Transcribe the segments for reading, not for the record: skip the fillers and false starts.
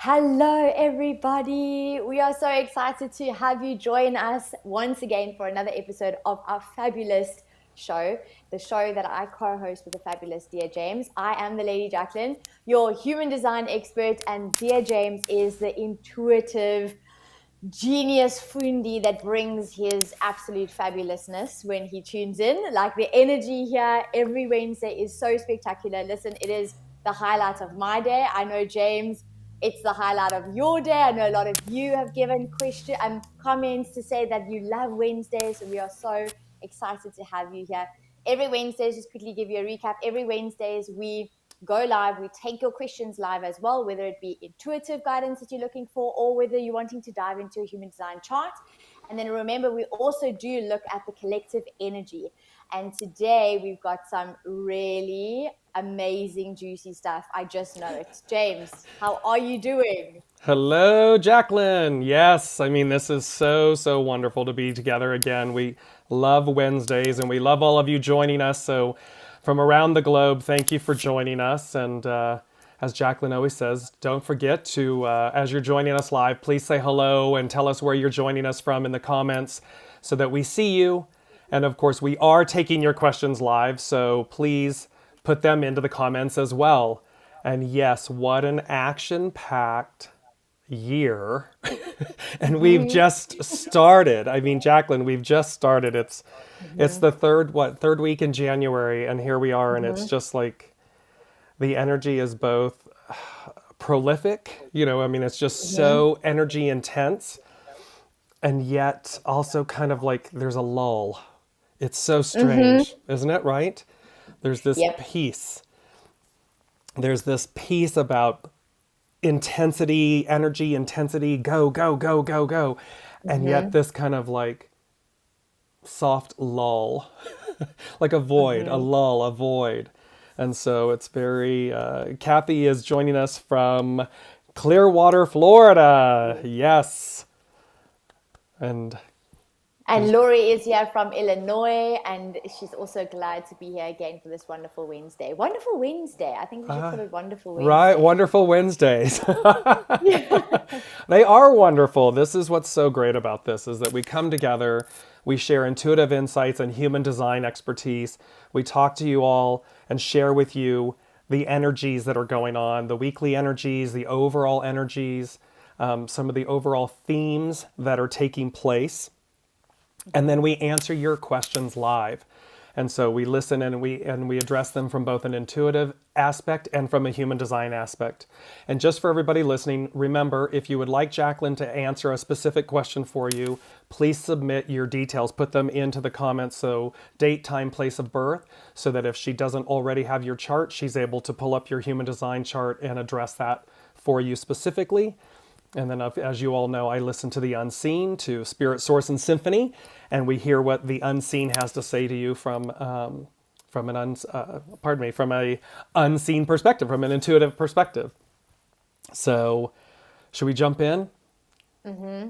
Hello, everybody. We are so excited to have you join us once again for another episode of our fabulous show, the show that I co-host with the fabulous Dear James. I am the Lady Jaclyn, your human design expert, and Dear James is the intuitive genius fundi that brings his absolute fabulousness when he tunes in. Like, the energy here every Wednesday is so spectacular. Listen, it is the highlight of my day. I know, James, it's the highlight of your day. I know a lot of you have given comments to say that you love Wednesdays, so we are so excited to have you here. Every Wednesdays, just quickly give you a recap. Every Wednesdays we go live. We take your questions live as well, whether it be intuitive guidance that you're looking for or whether you're wanting to dive into a human design chart. And then remember, we also do look at the collective energy. And today we've got some really amazing, juicy stuff. I just know it. James, how are you doing? Hello, Jaclyn. Yes, I mean, this is so wonderful to be together again. We love Wednesdays and we love all of you joining us. So, from around the globe, thank you for joining us. And as Jaclyn always says, don't forget to, as you're joining us live, please say hello and tell us where you're joining us from in the comments so that we see you. And of course, we are taking your questions live, so please put them into the comments as well. And yes, what an action packed year. And we've Mm-hmm. just started. I mean, Jaclyn, we've just started. It's Mm-hmm. the third week in January, and here we are, and it's Mm-hmm. just like the energy is both prolific, I mean, it's just Mm-hmm. so energy intense, and yet also kind of like there's a lull. It's so Mm-hmm. strange, isn't it, right? There's this Yep. peace. There's this peace about intensity, energy, intensity, go, go, go, go, go. And yet Mm-hmm. this kind of like soft lull, like a void, a Mm-hmm. lull, a void. And so it's very, Kathy is joining us from Clearwater, Florida. Yes. And And Laurie is here from Illinois, and she's also glad to be here again for this wonderful Wednesday. Wonderful Wednesday. I think we should call it Wonderful right, Wednesday. wonderful Wednesdays. Yeah. They are wonderful. This is what's so great about this is that we come together, we share intuitive insights and human design expertise. We talk to you all and share with you the energies that are going on, the weekly energies, the overall energies, some of the overall themes that are taking place. And then we answer your questions live. And so we listen and we address them from both an intuitive aspect and from a human design aspect. And just for everybody listening, remember, if you would like Jaclyn to answer a specific question for you, please submit your details, put them into the comments, so date, time, place of birth, so that if she doesn't already have your chart, she's able to pull up your human design chart and address that for you specifically. And then, as you all know, I listen to the unseen, to Spirit, Source, and Symphony, and we hear what the unseen has to say to you from a unseen perspective, from an intuitive perspective. So, should we jump in? Mm-hmm.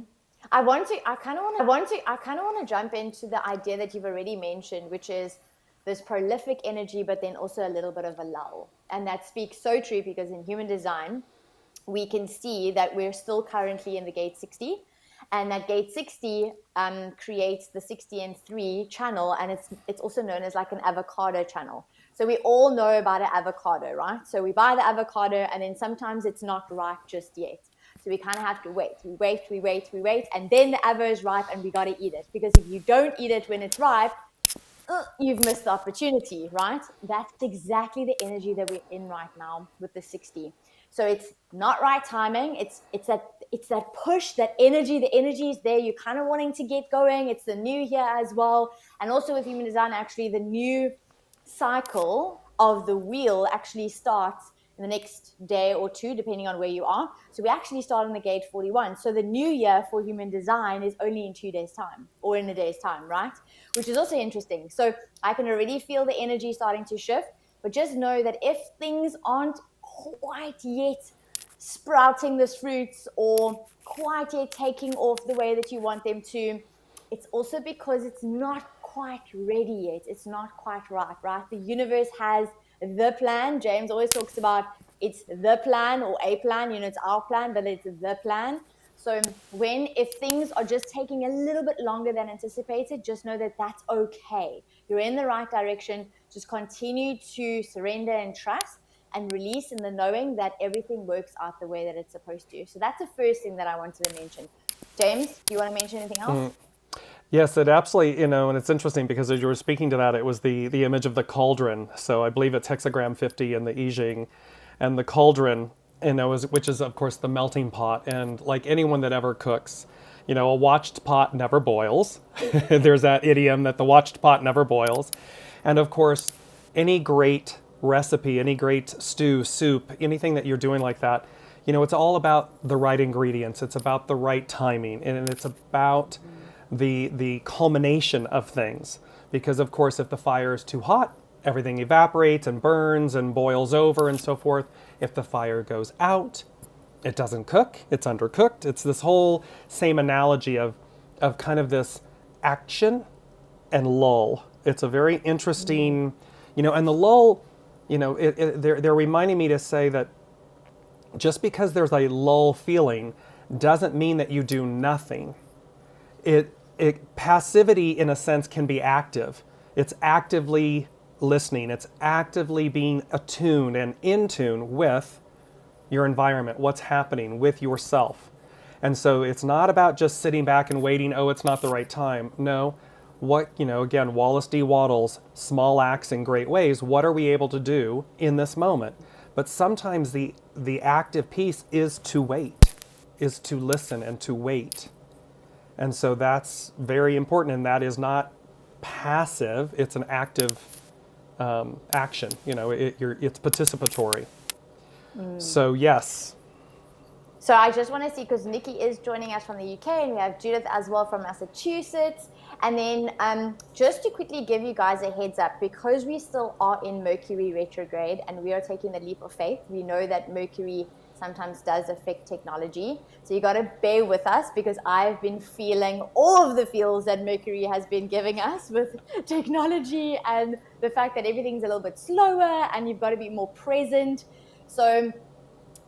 I kind of want to jump into the idea that you've already mentioned, which is this prolific energy, but then also a little bit of a lull. And that speaks so true because in human design, we can see that we're still currently in the gate 60, and that gate 60 creates the 60 and 3 channel, and it's also known as like an avocado channel. So we all know about an avocado, right? So we buy the avocado, and then sometimes it's not ripe just yet. So we kind of have to wait. We wait, and then the avo is ripe, and we got to eat it. Because if you don't eat it when it's ripe, you've missed the opportunity, right? That's exactly the energy that we're in right now with the 60. So it's not right timing. It's that push, that energy. The energy is there. You're kind of wanting to get going. It's the new year as well, and also with human design, actually, the new cycle of the wheel actually starts in the next day or two, depending on where you are. So we actually start on the gate 41. So the new year for human design is only in 2 days' time, or in a day's time, right? Which is also interesting. So I can already feel the energy starting to shift, but just know that if things aren't quite yet sprouting the fruits or quite yet taking off the way that you want them to, it's also because it's not quite ready yet. It's not quite right, right? The universe has the plan. James always talks about it's the plan or a plan, it's our plan, but it's the plan. So if things are just taking a little bit longer than anticipated, just know that that's okay. You're in the right direction. Just continue to surrender and trust and release in the knowing that everything works out the way that it's supposed to. So that's the first thing that I wanted to mention. James, do you want to mention anything else? Yes, it absolutely, and it's interesting because as you were speaking to that, it was the image of the cauldron. So I believe it's hexagram 50 in the I Ching, and the cauldron, which is of course the melting pot. And like anyone that ever cooks, a watched pot never boils. There's that idiom that the watched pot never boils. And of course, any great recipe, any great stew, soup, anything that you're doing like that, it's all about the right ingredients. It's about the right timing, and it's about the culmination of things. Because of course, if the fire is too hot, everything evaporates and burns and boils over and so forth. If the fire goes out, it doesn't cook, it's undercooked. It's this whole same analogy of kind of this action and lull. It's a very interesting, and the lull, they're reminding me to say that just because there's a lull feeling doesn't mean that you do nothing. Passivity, in a sense, can be active. It's actively listening. It's actively being attuned and in tune with your environment, what's happening with yourself. And so it's not about just sitting back and waiting, oh, it's not the right time. No, again, Wallace D. Wattles, small acts in great ways. What are we able to do in this moment? But sometimes the active piece is to wait, is to listen and to wait. And so that's very important, and that is not passive, it's an active action. It's participatory. So yes. So I just want to see, because Nikki is joining us from the UK, and we have Judith as well from Massachusetts. And then just to quickly give you guys a heads up, because we still are in Mercury retrograde and we are taking the leap of faith, we know that Mercury sometimes does affect technology. So you got to bear with us, because I've been feeling all of the feels that Mercury has been giving us with technology and the fact that everything's a little bit slower and you've got to be more present. So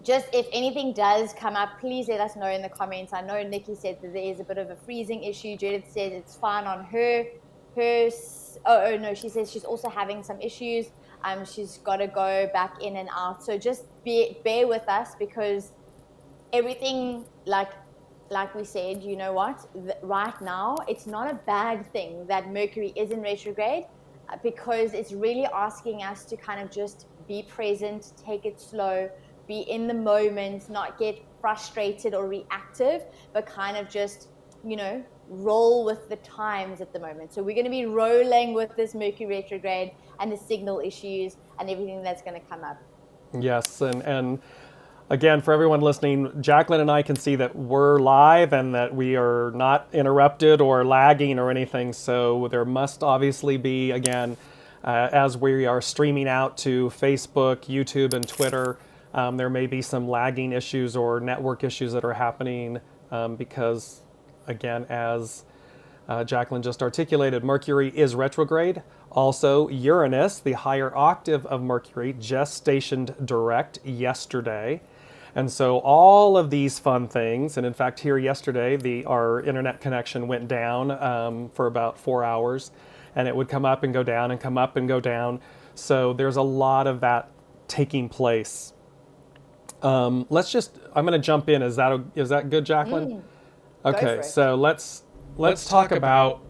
just if anything does come up, please let us know in the comments. I know Nikki said that there is a bit of a freezing issue. Judith said it's fine on her. Oh no, she says she's also having some issues. She's got to go back in and out. So just bear with us, because everything, like we said, you know what? Right now, it's not a bad thing that Mercury is in retrograde, because it's really asking us to kind of just be present, take it slow, be in the moment, not get frustrated or reactive, but kind of just, roll with the times at the moment. So we're going to be rolling with this Mercury retrograde and the signal issues and everything that's going to come up. Yes, and again, for everyone listening, Jaclyn and I can see that we're live and that we are not interrupted or lagging or anything. So there must obviously be, again, as we are streaming out to Facebook, YouTube, and Twitter, there may be some lagging issues or network issues that are happening because, again, as Jaclyn just articulated, Mercury is retrograde. Also, Uranus, the higher octave of Mercury, just stationed direct yesterday. And so all of these fun things, and in fact here yesterday, our internet connection went down for about 4 hours, and it would come up and go down and come up and go down. So there's a lot of that taking place. I'm going to jump in. Is that good, Jaclyn? Okay, so let's talk about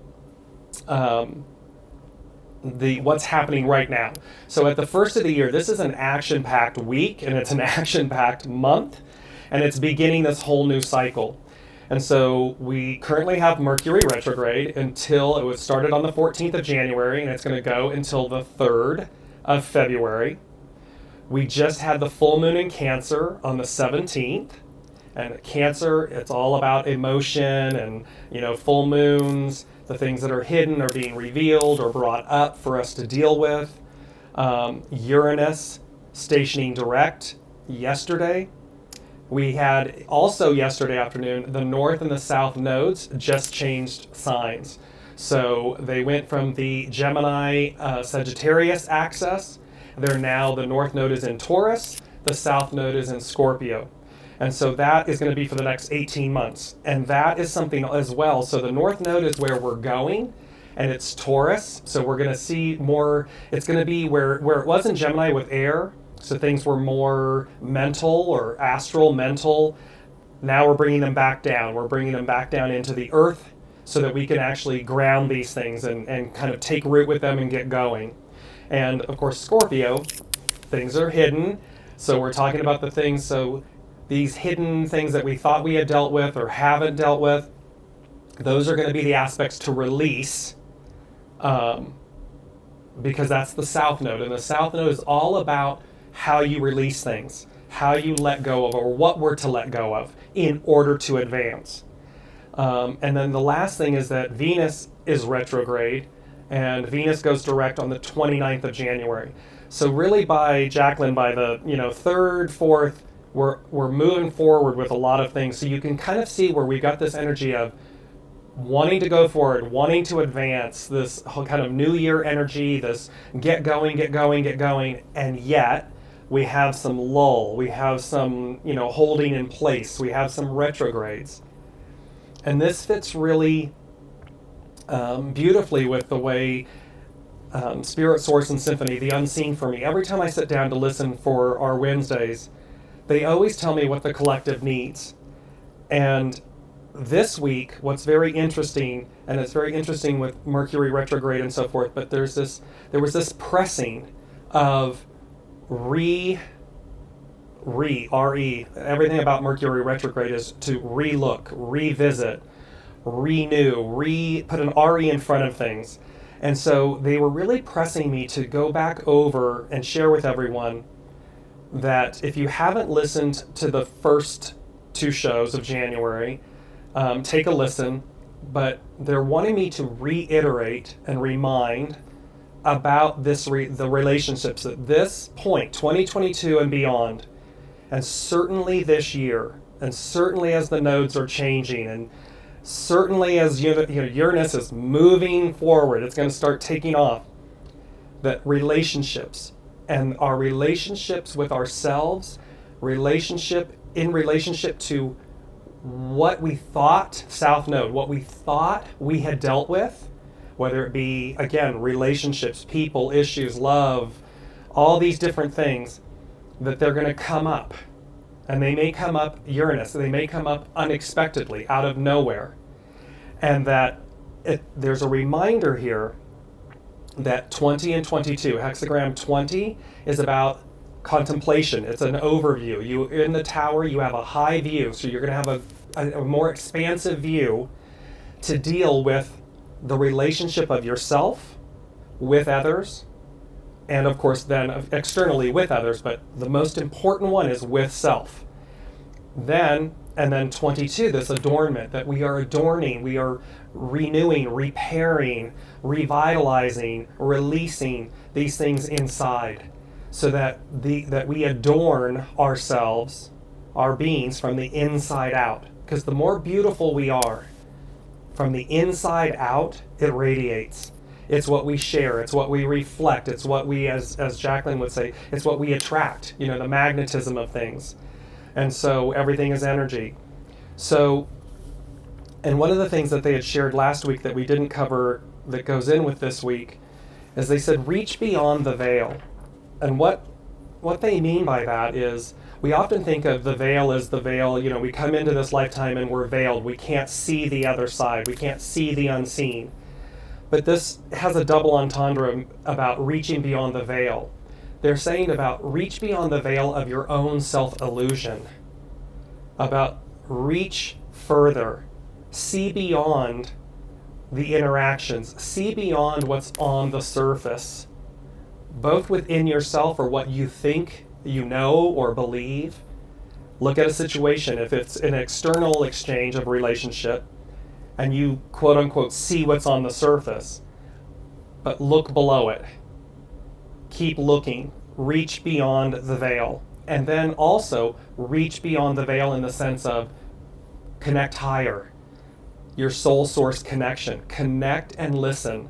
what's happening right now. So at the first of the year, this is an action-packed week, and it's an action-packed month, and it's beginning this whole new cycle. And so we currently have Mercury retrograde until it was started on the 14th of January, and it's going to go until the 3rd of February. We just had the full moon in Cancer on the 17th. And Cancer, it's all about emotion and, full moons, the things that are hidden are being revealed or brought up for us to deal with. Uranus stationing direct yesterday. We had also yesterday afternoon, the north and the south nodes just changed signs. So they went from the Gemini Sagittarius axis. The north node is in Taurus. the South Node is in Scorpio. And so that is going to be for the next 18 months. And that is something as well. So the North Node is where we're going, and it's Taurus. So we're going to see more, it's going to be where it was in Gemini with air. So things were more mental or astral, mental. Now we're bringing them back down. We're bringing them back down into the earth so that we can actually ground these things and kind of take root with them and get going. And of course, Scorpio, things are hidden. So we're talking about the things, so these hidden things that we thought we had dealt with or haven't dealt with, those are going to be the aspects to release, because that's the South Node. And the South Node is all about how you release things, how you let go of, or what we're to let go of in order to advance. And then the last thing is that Venus is retrograde, and Venus goes direct on the 29th of January. So really by Jaclyn, by the 3rd, 4th, we're moving forward with a lot of things. So you can kind of see where we got this energy of wanting to go forward, wanting to advance, this whole kind of new year energy, this get going, and yet we have some lull, we have some, holding in place, we have some retrogrades. And this fits really beautifully with the way Spirit, Source, and Symphony, the unseen for me. Every time I sit down to listen for our Wednesdays, they always tell me what the collective needs. And this week, what's very interesting, and it's very interesting with Mercury retrograde and so forth, but there was this pressing of everything about Mercury retrograde is to relook, revisit, renew, put an RE in front of things. And so they were really pressing me to go back over and share with everyone that if you haven't listened to the first 2 shows of January, take a listen, but they're wanting me to reiterate and remind about the relationships at this point, 2022 and beyond, and certainly this year, and certainly as the nodes are changing, and certainly as Uranus is moving forward, it's going to start taking off, that relationships and our relationships with ourselves, relationship to what we thought, South Node, what we thought we had dealt with, whether it be, again, relationships, people, issues, love, all these different things, that they're going to come up. And they may come up, Uranus, they may come up unexpectedly, out of nowhere. And that there's a reminder here that 20 and 22, hexagram 20 is about contemplation. It's an overview. You in the tower, you have a high view, so you're going to have a more expansive view to deal with the relationship of yourself with others, and of course then externally with others, but the most important one is with self. And then 22, this adornment, that we are adorning, we are renewing, repairing, revitalizing, releasing these things inside, so that we adorn ourselves, our beings, from the inside out. Because the more beautiful we are from the inside out, it radiates. It's what we share, it's what we reflect, it's what we, as Jaclyn would say, it's what we attract, the magnetism of things. And so everything is energy. So, and one of the things that they had shared last week that we didn't cover that goes in with this week is they said, reach beyond the veil. And what they mean by that is, we often think of the veil as the veil, we come into this lifetime and we're veiled. We can't see the other side. We can't see the unseen. But this has a double entendre about reaching beyond the veil. They're saying about reach beyond the veil of your own self-illusion. About reach further. See beyond the interactions. See beyond what's on the surface, both within yourself or what you think you know or believe. Look at a situation, if it's an external exchange of relationship, and you quote unquote see what's on the surface, but look below it. Keep looking, reach beyond the veil, and then also reach beyond the veil in the sense of connect higher. Your soul source connection. Connect and listen,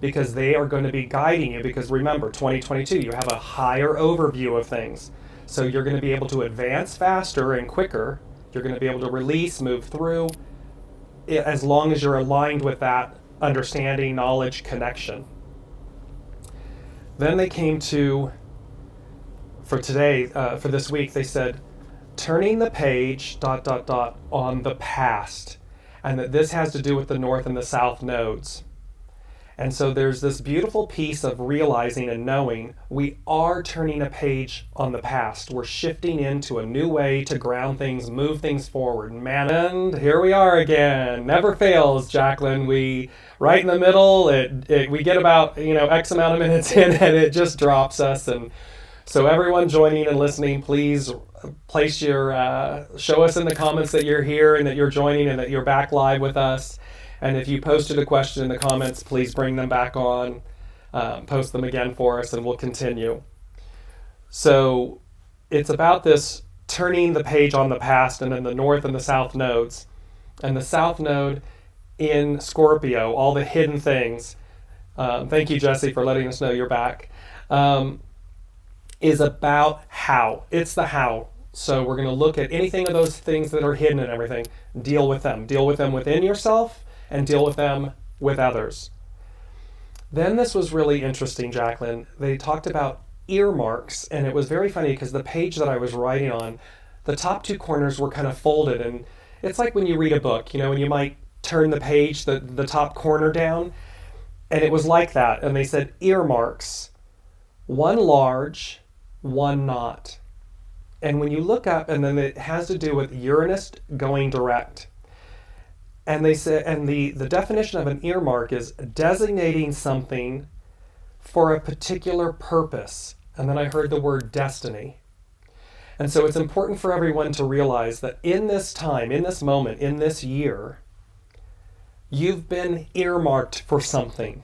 because they are going to be guiding you, because remember, 2022, you have a higher overview of things. So you're going to be able to advance faster and quicker. You're going to be able to release, move through, as long as you're aligned with that understanding, knowledge, connection. Then they came to, for today, for this week, they said, turning the page, on the past. And that this has to do with the north and the south nodes. And so there's this beautiful piece of realizing and knowing we are turning a page on the past. We're shifting into a new way to ground things, move things forward. Man, and here we are again. Never fails, Jaclyn. We, right in the middle, we get about, X amount of minutes in and it just drops us. And so everyone joining and listening, please place show us in the comments that you're here and that you're joining and that you're back live with us. And if you posted a question in the comments, please bring them back on, post them again for us, and we'll continue. So it's about this turning the page on the past and then the north and the south nodes. And the south node in Scorpio, all the hidden things, thank you, Jesse, for letting us know you're back, is about how. It's the how. So we're going to look at anything of those things that are hidden and everything, deal with them. Deal with them within yourself and deal with them with others. Then this was really interesting, Jaclyn. They talked about earmarks, and it was very funny because the page that I was writing on, the top two corners were kind of folded, and it's like when you read a book, when you might turn the page, the top corner down, and it was like that. And they said earmarks, one large, one not. And when you look up, and then it has to do with Uranus going direct. And they said, and the definition of an earmark is designating something for a particular purpose. And then I heard the word destiny. And so it's important for everyone to realize that in this time, in this moment, in this year, you've been earmarked for something.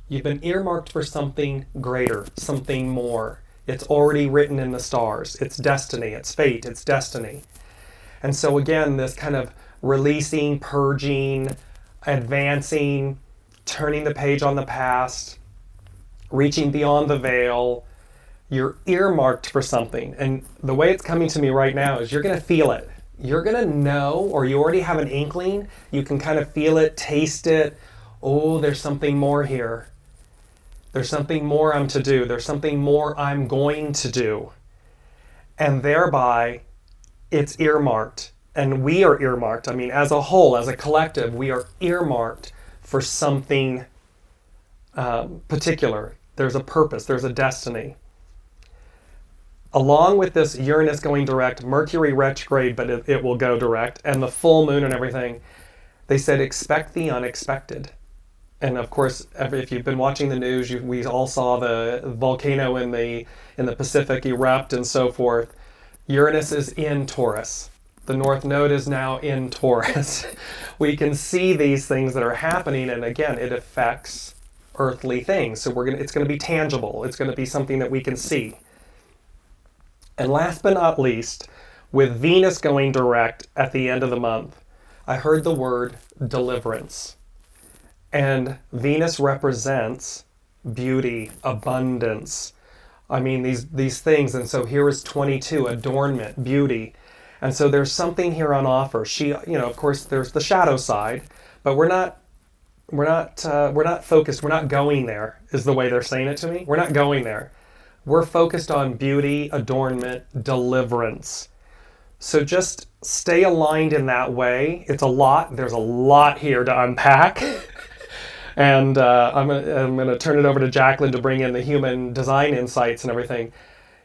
You've been earmarked for something greater, something more. It's already written in the stars. It's destiny, it's fate, it's destiny. And so again, this kind of releasing, purging, advancing, turning the page on the past, reaching beyond the veil. You're earmarked for something. And the way it's coming to me right now is you're going to feel it. You're going to know, or you already have an inkling. You can kind of feel it, taste it. Oh, there's something more here. There's something more I'm to do. There's something more I'm going to do. And thereby, it's earmarked. And we are earmarked. I mean, as a whole, as a collective, we are earmarked for something particular. There's a purpose. There's a destiny. Along with this Uranus going direct, Mercury retrograde, but it will go direct, and the full moon and everything, they said expect the unexpected. And of course, if you've been watching the news, we all saw the volcano in the Pacific erupt and so forth. Uranus is in Taurus. The North Node is now in Taurus. We can see these things that are happening, and again, it affects earthly things. So it's going to be tangible. It's going to be something that we can see. And last but not least, with Venus going direct at the end of the month, I heard the word deliverance. And Venus represents beauty, abundance. I mean, these things. And so here is 22, adornment, beauty. And so there's something here on offer. Of course, there's the shadow side, but we're not focused. We're not going there, is the way they're saying it to me. We're not going there. We're focused on beauty, adornment, deliverance. So just stay aligned in that way. It's a lot. There's a lot here to unpack. And I'm gonna turn it over to Jaclyn to bring in the human design insights and everything.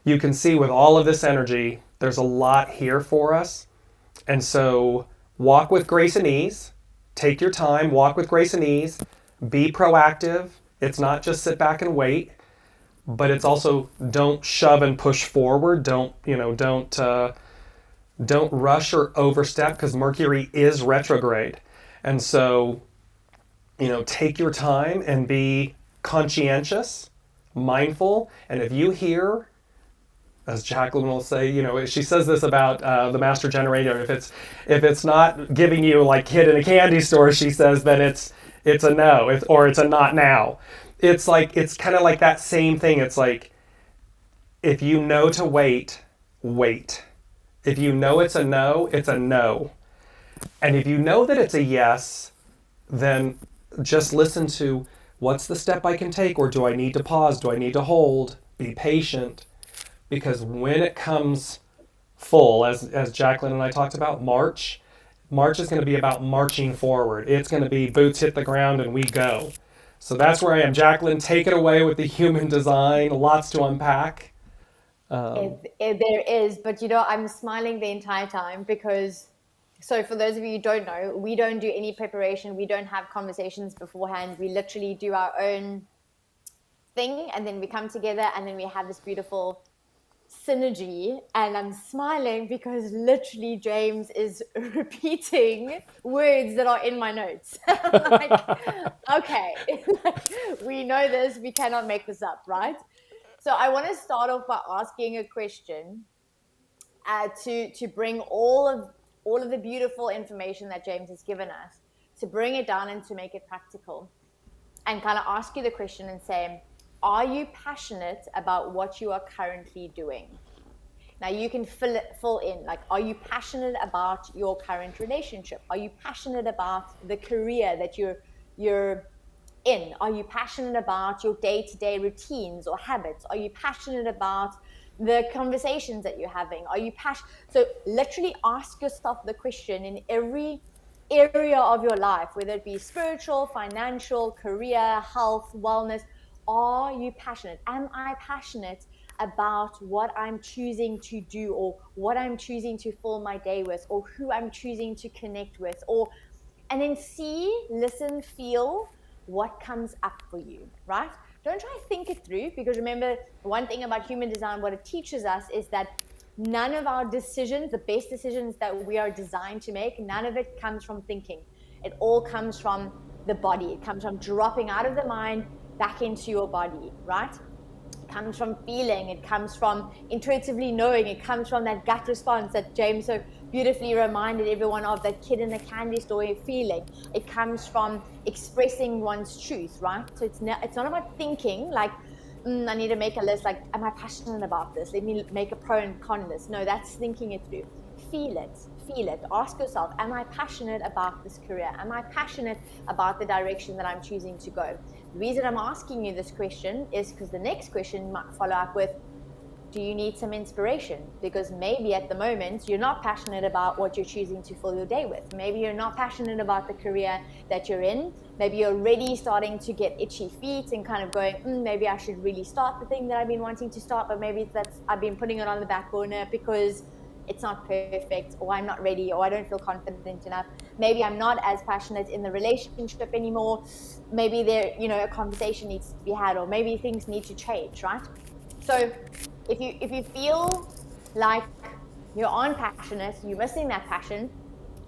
You can see with all of this energy, there's a lot here for us. And so walk with grace and ease. Take your time, walk with grace and ease. Be proactive. It's not just sit back and wait, but it's also don't shove and push forward. Don't rush or overstep, because Mercury is retrograde. And so, take your time and be conscientious, mindful. And if you hear, as Jaclyn will say, she says this about the master generator. If it's not giving you like hid in a candy store, she says, then it's a no, or it's a not now. It's kind of like that same thing. It's like, if you know to wait, wait. If you know it's a no, it's a no. And if you know that it's a yes, then just listen to, what's the step I can take, or do I need to pause? Do I need to hold? Be patient. Because when it comes full, as Jaclyn and I talked about, March is going to be about marching forward. It's going to be boots hit the ground and we go. So that's where I am. Jaclyn, take it away with the human design. Lots to unpack. If there is, but I'm smiling the entire time because, so for those of you who don't know, we don't do any preparation. We don't have conversations beforehand. We literally do our own thing, and then we come together, and then we have this beautiful synergy. And I'm smiling because literally James is repeating words that are in my notes. Like, okay, we know this. We cannot make this up, right? So I want to start off by asking a question to bring all of the beautiful information that James has given us, to bring it down and to make it practical, and kind of ask you the question and say, are you passionate about what you are currently doing? Now you can fill in, like, are you passionate about your current relationship? Are you passionate about the career that you're in? Are you passionate about your day-to-day routines or habits? Are you passionate about the conversations that you're having? Are you passionate? So literally ask yourself the question in every area of your life, whether it be spiritual, financial, career, health, wellness. Are you passionate? Am I passionate about what I'm choosing to do, or what I'm choosing to fill my day with, or who I'm choosing to connect with? And then see, listen, feel what comes up for you, right? Don't try to think it through, because remember, one thing about human design, what it teaches us is that none of our decisions, the best decisions that we are designed to make, none of it comes from thinking. It all comes from the body. It comes from dropping out of the mind back into your body, right? It comes from feeling. It comes from intuitively knowing. It comes from that gut response that James so beautifully reminded everyone of, that kid in the candy store feeling. It comes from expressing one's truth, right? So it's not about thinking like, I need to make a list, like, am I passionate about this? Let me make a pro and con list. No, that's thinking it through. Feel it. Ask yourself, am I passionate about this career? Am I passionate about the direction that I'm choosing to go? The reason I'm asking you this question is because the next question might follow up with, do you need some inspiration? Because maybe at the moment you're not passionate about what you're choosing to fill your day with. Maybe you're not passionate about the career that you're in. Maybe you're already starting to get itchy feet and kind of going, maybe I should really start the thing that I've been wanting to start, but maybe I've been putting it on the back burner because it's not perfect, or I'm not ready, or I don't feel confident enough. Maybe I'm not as passionate in the relationship anymore. Maybe a conversation needs to be had, or maybe things need to change, right? So if you feel like you aren't passionate, you're missing that passion,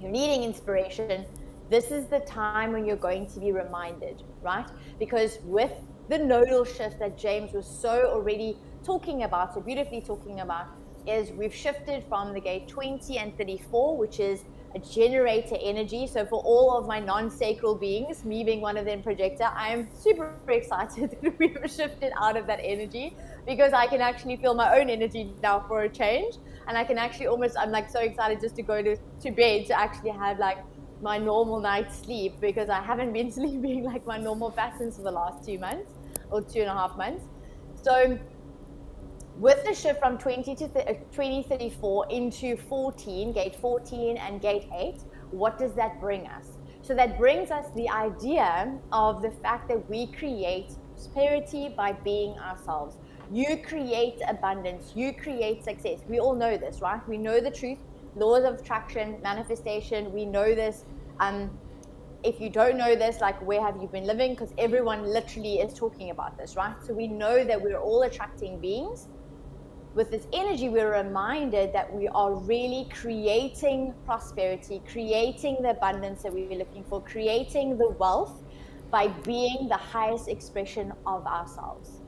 you're needing inspiration, this is the time when you're going to be reminded, right? Because with the nodal shift that James was so already talking about, so beautifully talking about, is we've shifted from the gate 20 and 34, which is a generator energy. So for all of my non-sacral beings, me being one of them, Projector, I'm super excited that we've shifted out of that energy, because I can actually feel my own energy now for a change. And I can actually I'm like so excited just to go to bed, to actually have like my normal night's sleep, because I haven't been sleeping like my normal patterns for the last 2 months or 2.5 months. So with the shift from 2034 into 14, gate 14 and gate 8, what does that bring us? So that brings us the idea of the fact that we create prosperity by being ourselves. You create abundance. You create success. We all know this, right? We know the truth. Laws of attraction, manifestation. We know this. If you don't know this, like, where have you been living? Because everyone literally is talking about this, right? So we know that we're all attracting beings. With this energy, we're reminded that we are really creating prosperity, creating the abundance that we're looking for, creating the wealth by being the highest expression of ourselves.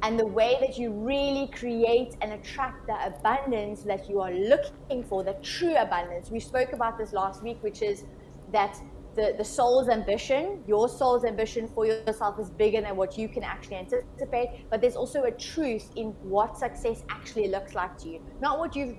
And the way that you really create and attract the abundance that you are looking for, the true abundance, we spoke about this last week, which is that the soul's ambition, your soul's ambition for yourself is bigger than what you can actually anticipate. But there's also a truth in what success actually looks like to you, not what you've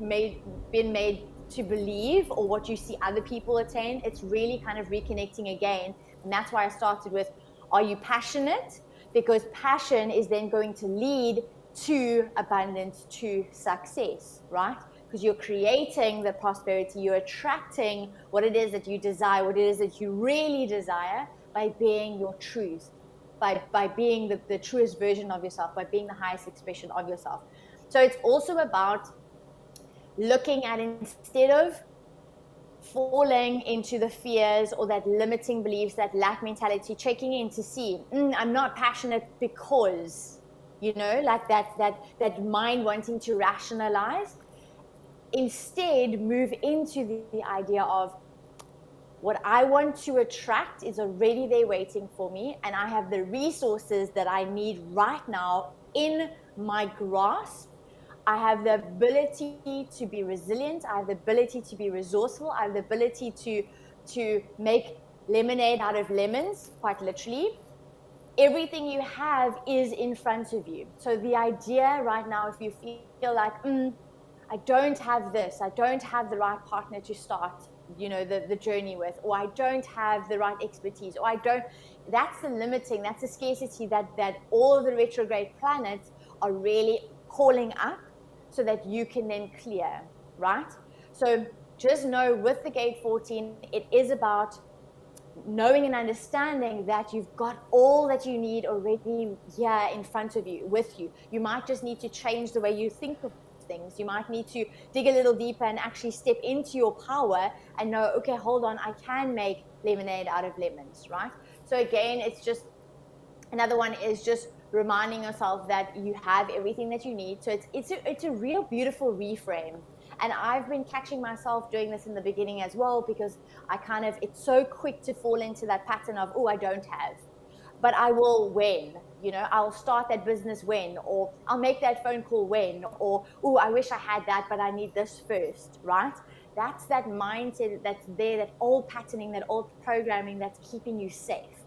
been made to believe or what you see other people attain. It's really kind of reconnecting again. And that's why I started with, are you passionate? Because passion is then going to lead to abundance, to success, right? Because you're creating the prosperity, you're attracting what it is that you desire, what it is that you really desire by being your truth, by being the truest version of yourself, by being the highest expression of yourself. So it's also about looking at, instead of falling into the fears or that limiting beliefs, that lack mentality, checking in to see, I'm not passionate because, like that mind wanting to rationalize. Instead, move into the idea of, what I want to attract is already there waiting for me, and I have the resources that I need right now in my grasp. I have the ability to be resilient. I have the ability to be resourceful. I have the ability to make lemonade out of lemons, quite literally. Everything you have is in front of you. So the idea right now, if you feel like, I don't have this, I don't have the right partner to start, the journey with, or I don't have the right expertise, or that's the limiting, that's the scarcity that all of the retrograde planets are really calling up, so that you can then clear, right? So just know, with the gate 14, it is about knowing and understanding that you've got all that you need already here in front of you, with you. You might just need to change the way you think of things. You might need to dig a little deeper and actually step into your power and know, okay, hold on, I can make lemonade out of lemons, right? So again, it's just, another one is just reminding yourself that you have everything that you need. So it's a real beautiful reframe. And I've been catching myself doing this in the beginning as well, because it's so quick to fall into that pattern of, I don't have, but I will when, I'll start that business when, or I'll make that phone call when, or, I wish I had that, but I need this first, right? That's that mindset that's there, that old patterning, that old programming that's keeping you safe.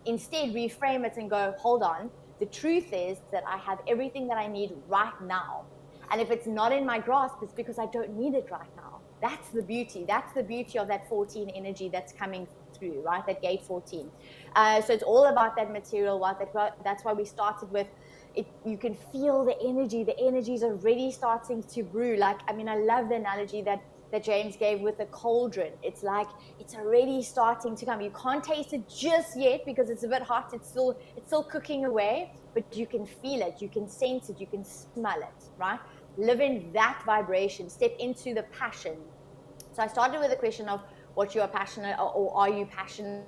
Instead, reframe it and go, hold on, the truth is that I have everything that I need right now. And if it's not in my grasp, it's because I don't need it right now. That's the beauty. That's the beauty of that 14 energy that's coming through, right? That gate 14. So it's all about that material wealth. That's why we started with it. You can feel the energy. The energy is already starting to brew. I love the analogy that James gave with the cauldron. It's like it's already starting to come. You can't taste it just yet because it's a bit hot. It's still cooking away, but you can feel it, you can sense it, you can smell it, right? Live in that vibration. Step into the passion. So I started with a question of what you are passionate, or are you passionate?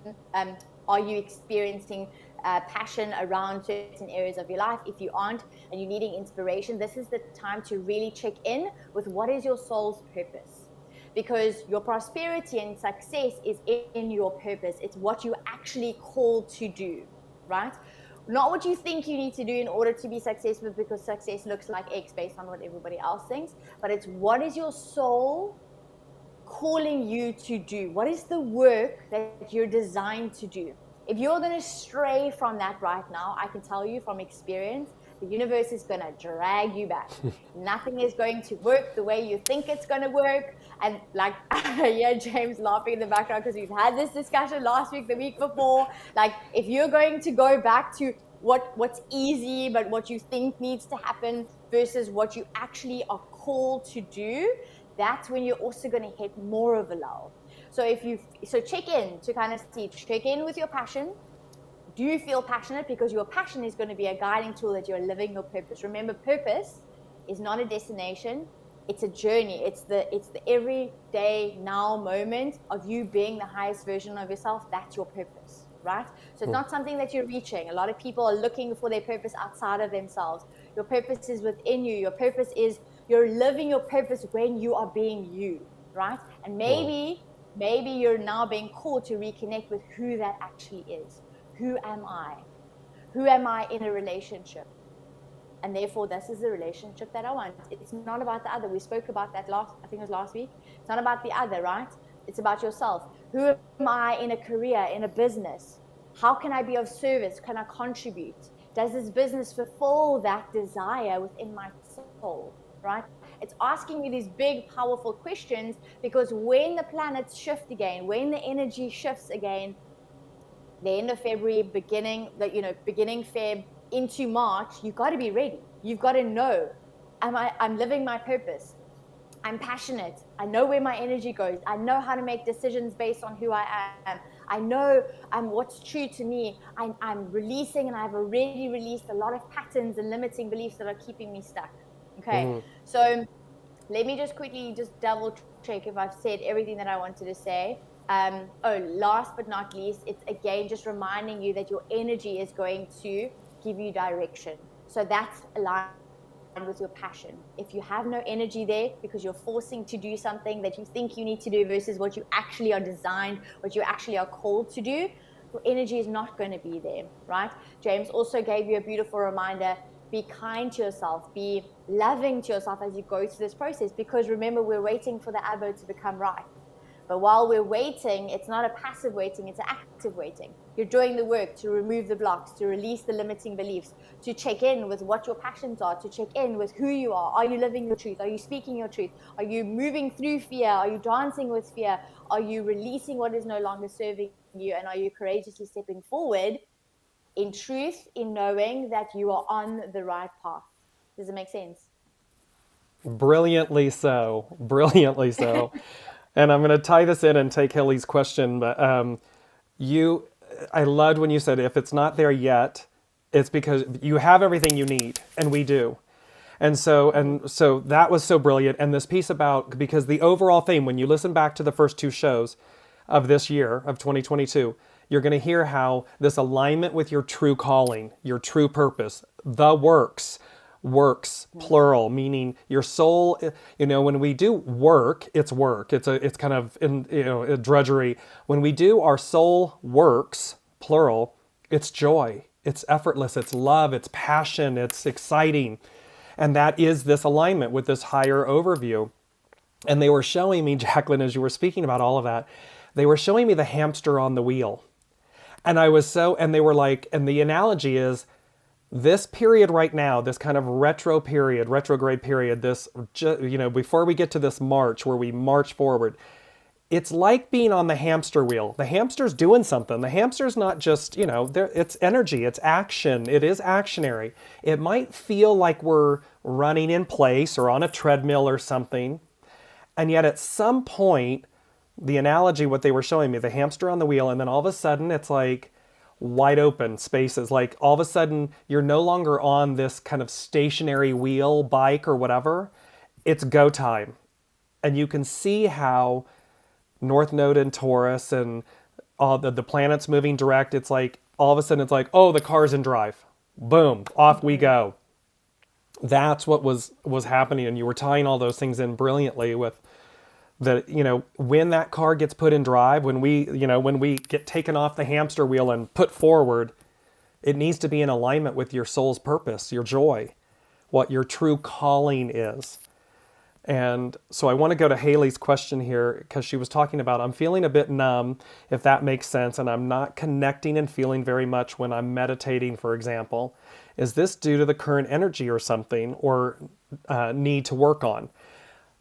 Are you experiencing passion around certain areas of your life? If you aren't and you're needing inspiration, this is the time to really check in with what is your soul's purpose. Because your prosperity and success is in your purpose. It's what you actually called to do, right? Not what you think you need to do in order to be successful, because success looks like X based on what everybody else thinks. But it's, what is your soul calling you to do? What is the work that you're designed to do? If you're going to stray from that right now, I can tell you from experience, the universe is going to drag you back. Nothing is going to work the way you think it's going to work. And James laughing in the background, because we've had this discussion last week, the week before. If you're going to go back to what's easy, but what you think needs to happen versus what you actually are called to do, that's when you're also going to hit more of a lull. So check in to kind of check in with your passion. Do you feel passionate? Because your passion is going to be a guiding tool that you're living your purpose. Remember, purpose is not a destination. It's a journey. It's the everyday now moment of you being the highest version of yourself. That's your purpose, right? So it's not something that you're reaching. A lot of people are looking for their purpose outside of themselves. Your purpose is within you. Your purpose is, you're living your purpose when you are being you, right? And maybe you're now being called to reconnect with who that actually is. Who am I? Who am I in a relationship? And therefore, this is the relationship that I want. It's not about the other. We spoke about that last week. It's not about the other, right? It's about yourself. Who am I in a career, in a business? How can I be of service? Can I contribute? Does this business fulfill that desire within my soul, right? It's asking me these big, powerful questions, because when the planets shift again, when the energy shifts again, the end of February, beginning Feb into March, you've got to be ready. You've got to know, I'm living my purpose. I'm passionate. I know where my energy goes. I know how to make decisions based on who I am. I know what's true to me. I'm releasing, and I've already released a lot of patterns and limiting beliefs that are keeping me stuck. Okay. So let me just quickly double check if I've said everything that I wanted to say. Last but not least, it's again just reminding you that your energy is going to give you direction. So that's aligned with your passion. If you have no energy there because you're forcing to do something that you think you need to do versus what you actually are designed, what you actually are called to do, your energy is not going to be there, right? James also gave you a beautiful reminder: be kind to yourself, be loving to yourself as you go through this process, because remember, we're waiting for the avo to become ripe. But while we're waiting, it's not a passive waiting, it's an active waiting. You're doing the work to remove the blocks, to release the limiting beliefs, to check in with what your passions are, to check in with who you are. Are you living your truth? Are you speaking your truth? Are you moving through fear? Are you dancing with fear? Are you releasing what is no longer serving you? And are you courageously stepping forward in truth, in knowing that you are on the right path? Does it make sense? Brilliantly so. Brilliantly so. And I'm going to tie this in and take Haley's question, but I loved when you said if it's not there yet, it's because you have everything you need, and we do. And so that was so brilliant. And this piece about, because the overall theme, when you listen back to the first two shows of this year, of 2022, you're going to hear how this alignment with your true calling, your true purpose, the works plural, meaning your soul, when we do work, it's kind of a drudgery. When we do our soul works plural, it's joy, it's effortless, it's love, it's passion, it's exciting. And that is this alignment with this higher overview. And they were showing me, Jaclyn, as you were speaking about all of that, they were showing me the hamster on the wheel. And and they were like, and the analogy is, this period right now, this kind of retrograde period, before we get to this March where we march forward, it's like being on the hamster wheel. The hamster's doing something. The hamster's not just, it's energy, it's action, it is actionary. It might feel like we're running in place or on a treadmill or something. And yet at some point, the analogy, what they were showing me, the hamster on the wheel, and then all of a sudden it's like wide open spaces. Like all of a sudden you're no longer on this kind of stationary wheel, bike or whatever. It's go time. And you can see how North Node in Taurus and all the planets moving direct, it's like all of a sudden it's like, oh, the car's in drive. Boom, off we go. That's what was happening. And you were tying all those things in brilliantly with when that car gets put in drive, when we get taken off the hamster wheel and put forward, it needs to be in alignment with your soul's purpose, your joy, what your true calling is. And so I want to go to Haley's question here, because she was talking about, I'm feeling a bit numb, if that makes sense, and I'm not connecting and feeling very much when I'm meditating, for example. Is this due to the current energy or something, or need to work on?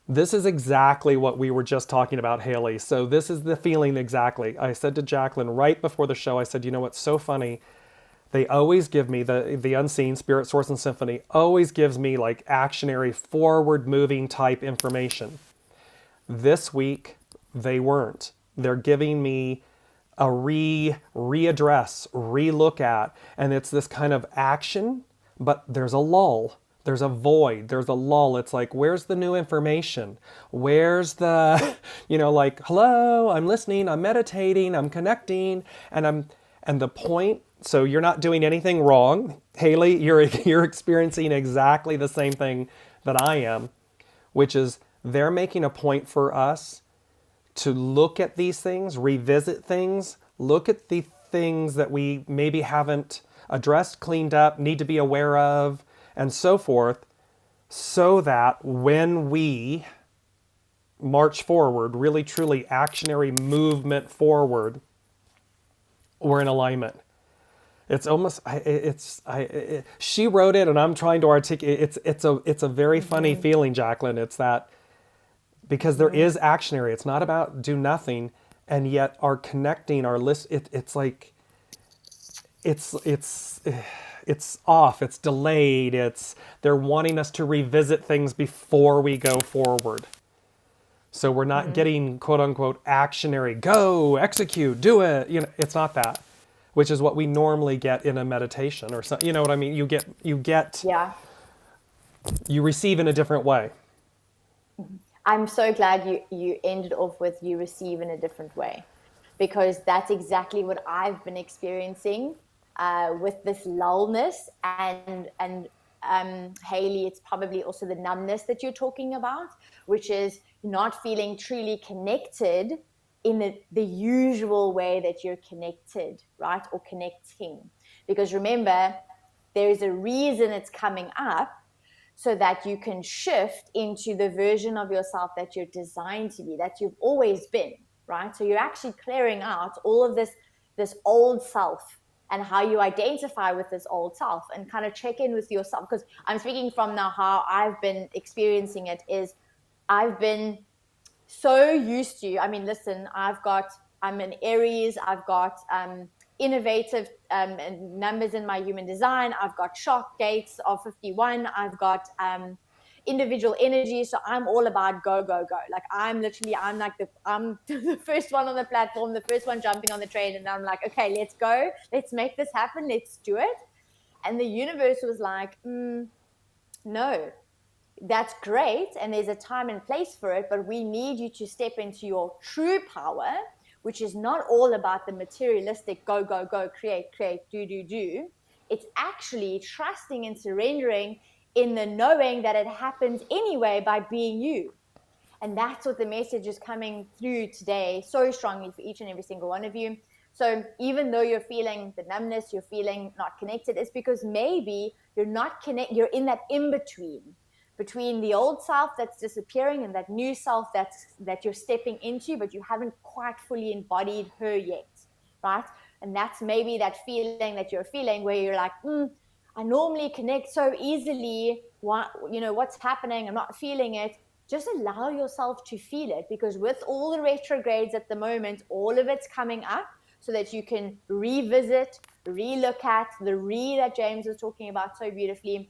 This is exactly what we were just talking about, Haley. So this is the feeling exactly. I said to Jaclyn right before the show, I said, what's so funny? They always give me, the unseen, spirit, source, and symphony, always gives me like actionary, forward-moving type information. This week, they weren't. They're giving me a readdress, relook at, and it's this kind of action, but there's a lull. There's a void, there's a lull. It's like, where's the new information? Where's the, like, hello, I'm listening, I'm meditating, I'm connecting, and the point, so you're not doing anything wrong. Haley, you're experiencing exactly the same thing that I am, which is they're making a point for us to look at these things, revisit things, look at the things that we maybe haven't addressed, cleaned up, need to be aware of, and so forth, so that when we march forward, really truly actionary movement forward, we're in alignment. It's almost she wrote it and I'm trying to articulate. It's a very funny feeling, Jaclyn. It's that because there is actionary. It's not about do nothing, and yet our connecting, our list. It's like it's off. It's delayed. They're wanting us to revisit things before we go forward. So we're not getting quote unquote actionary. Go execute, do it. It's not that, which is what we normally get in a meditation or something. You know what I mean? You get Yeah. you receive in a different way. I'm so glad you ended off with you receive in a different way, because that's exactly what I've been experiencing with this lullness and Haley, it's probably also the numbness that you're talking about, which is not feeling truly connected in the usual way that you're connected, right? Or connecting. Because remember, there is a reason it's coming up, so that you can shift into the version of yourself that you're designed to be, that you've always been, right? So you're actually clearing out all of this old self and how you identify with this old self, and kind of check in with yourself. Because I'm speaking from now how I've been experiencing it is I've been so used to, I mean, listen, I'm an Aries, I've got innovative numbers in my human design, I've got shock gates of 51, I've got individual energy, so I'm all about go, go, go. Like I'm like I'm the first one on the platform, the first one jumping on the train, and I'm like, okay, let's go, let's make this happen, let's do it. And the universe was like, no, that's great, and there's a time and place for it, but we need you to step into your true power, which is not all about the materialistic go, go, go, create, do. It's actually trusting and surrendering in the knowing that it happens anyway by being you. And that's what the message is coming through today so strongly for each and every single one of you. So even though you're feeling the numbness, you're feeling not connected, it's because maybe you're not connected, you're in that between the old self that's disappearing and that new self that you're stepping into, but you haven't quite fully embodied her yet, right? And that's maybe that feeling that you're feeling where you're like, I normally connect so easily. What's happening? I'm not feeling it. Just allow yourself to feel it, because with all the retrogrades at the moment, all of it's coming up so that you can revisit, relook at the that James was talking about so beautifully,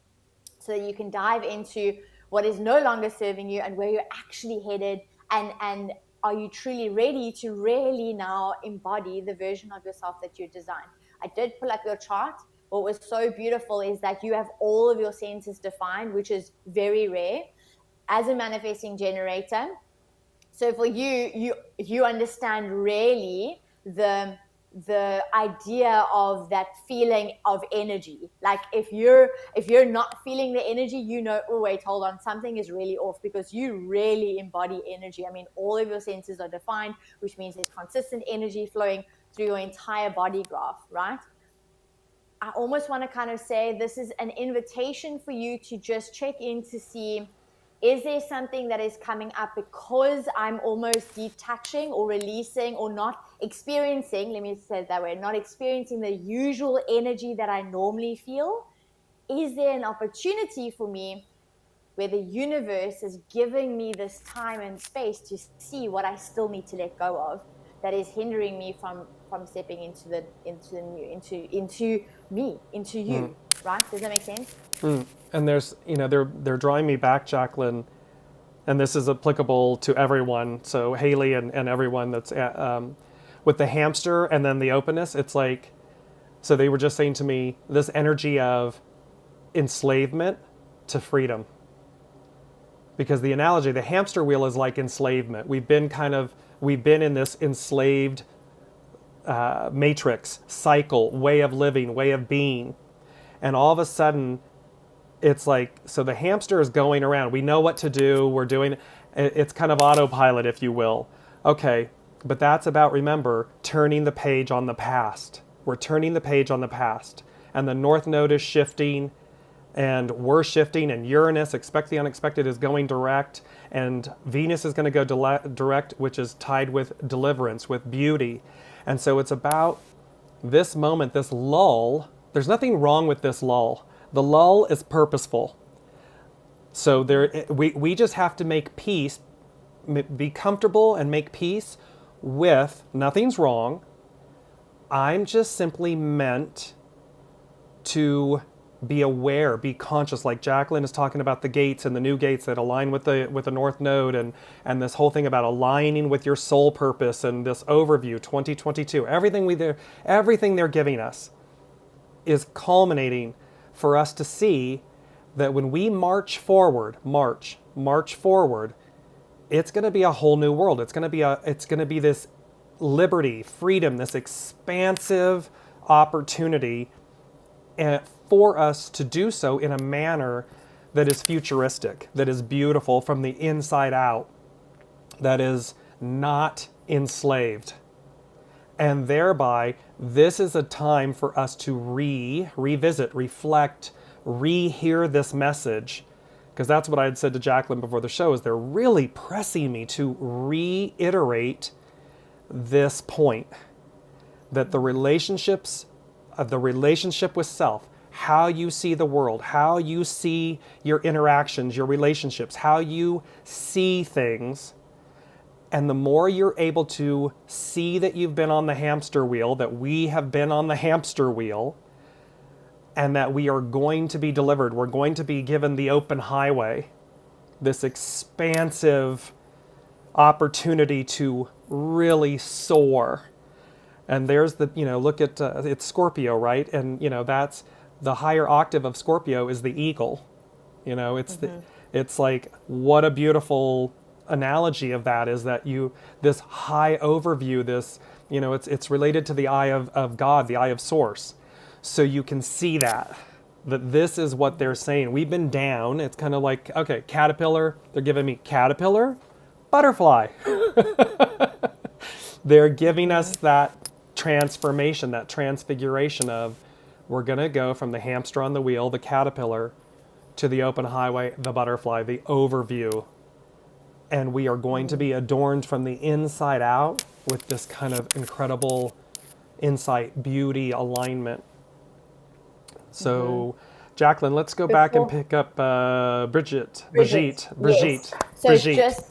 so that you can dive into what is no longer serving you and where you're actually headed, and are you truly ready to really now embody the version of yourself that you designed. I did pull up your chart. What was so beautiful is that you have all of your senses defined, which is very rare as a manifesting generator. So for you understand really the idea of that feeling of energy. Like if you're not feeling the energy, oh wait, hold on, something is really off, because you really embody energy. I mean, all of your senses are defined, which means there's consistent energy flowing through your entire body graph, right? I almost want to kind of say this is an invitation for you to just check in to see, is there something that is coming up because I'm almost detaching or releasing or not experiencing, let me say it that way, not experiencing the usual energy that I normally feel? Is there an opportunity for me where the universe is giving me this time and space to see what I still need to let go of that is hindering me from stepping into the new, into me, into you, right? Does that make sense? And there's, they're drawing me back, Jaclyn, and this is applicable to everyone. So Haley and everyone that's with the hamster and then the openness. It's like, so they were just saying to me this energy of enslavement to freedom. Because the analogy, the hamster wheel is like enslavement. We've been in this enslaved matrix, cycle, way of living, way of being. And all of a sudden, it's like, so the hamster is going around. We know what to do. We're doing, it's kind of autopilot, if you will. Okay, but that's about, remember, turning the page on the past. We're turning the page on the past. And the north node is shifting. and we're shifting, and Uranus, expect the unexpected, is going direct, and Venus is going to go direct, which is tied with deliverance, with beauty. And so it's about this moment, this lull. There's nothing wrong with this lull. The lull is purposeful. So we just have to make peace, be comfortable and make peace with nothing's wrong. I'm just simply meant to be aware, be conscious, like Jaclyn is talking about the gates and the new gates that align with the North Node, and this whole thing about aligning with your soul purpose, and this overview 2022. Everything they're giving us is culminating for us to see that when we march forward, march forward, it's going to be a whole new world. It's going to be this liberty, freedom, this expansive opportunity for us to do so in a manner that is futuristic, that is beautiful from the inside out, that is not enslaved. And thereby, this is a time for us to revisit, reflect, rehear this message. Because that's what I had said to Jaclyn before the show, is they're really pressing me to reiterate this point, that the relationship with self, how you see the world, how you see your interactions, your relationships, how you see things, and the more you're able to see that you've been on the hamster wheel, that we have been on the hamster wheel, and that we are going to be delivered, we're going to be given the open highway, this expansive opportunity to really soar. And there's the, look at, it's Scorpio, right? And, that's the higher octave of Scorpio is the eagle. It's like, what a beautiful analogy of that is that this high overview, this, it's related to the eye of God, the eye of source. So you can see that this is what they're saying. We've been down. It's kind of like, okay, caterpillar, they're giving me caterpillar, butterfly. They're giving us that transformation, that transfiguration of, we're going to go from the hamster on the wheel, the caterpillar, to the open highway, the butterfly, the overview. And we are going to be adorned from the inside out with this kind of incredible insight, beauty, alignment. So, Jaclyn, let's go back and pick up Brigitte. Yes. So Brigitte. just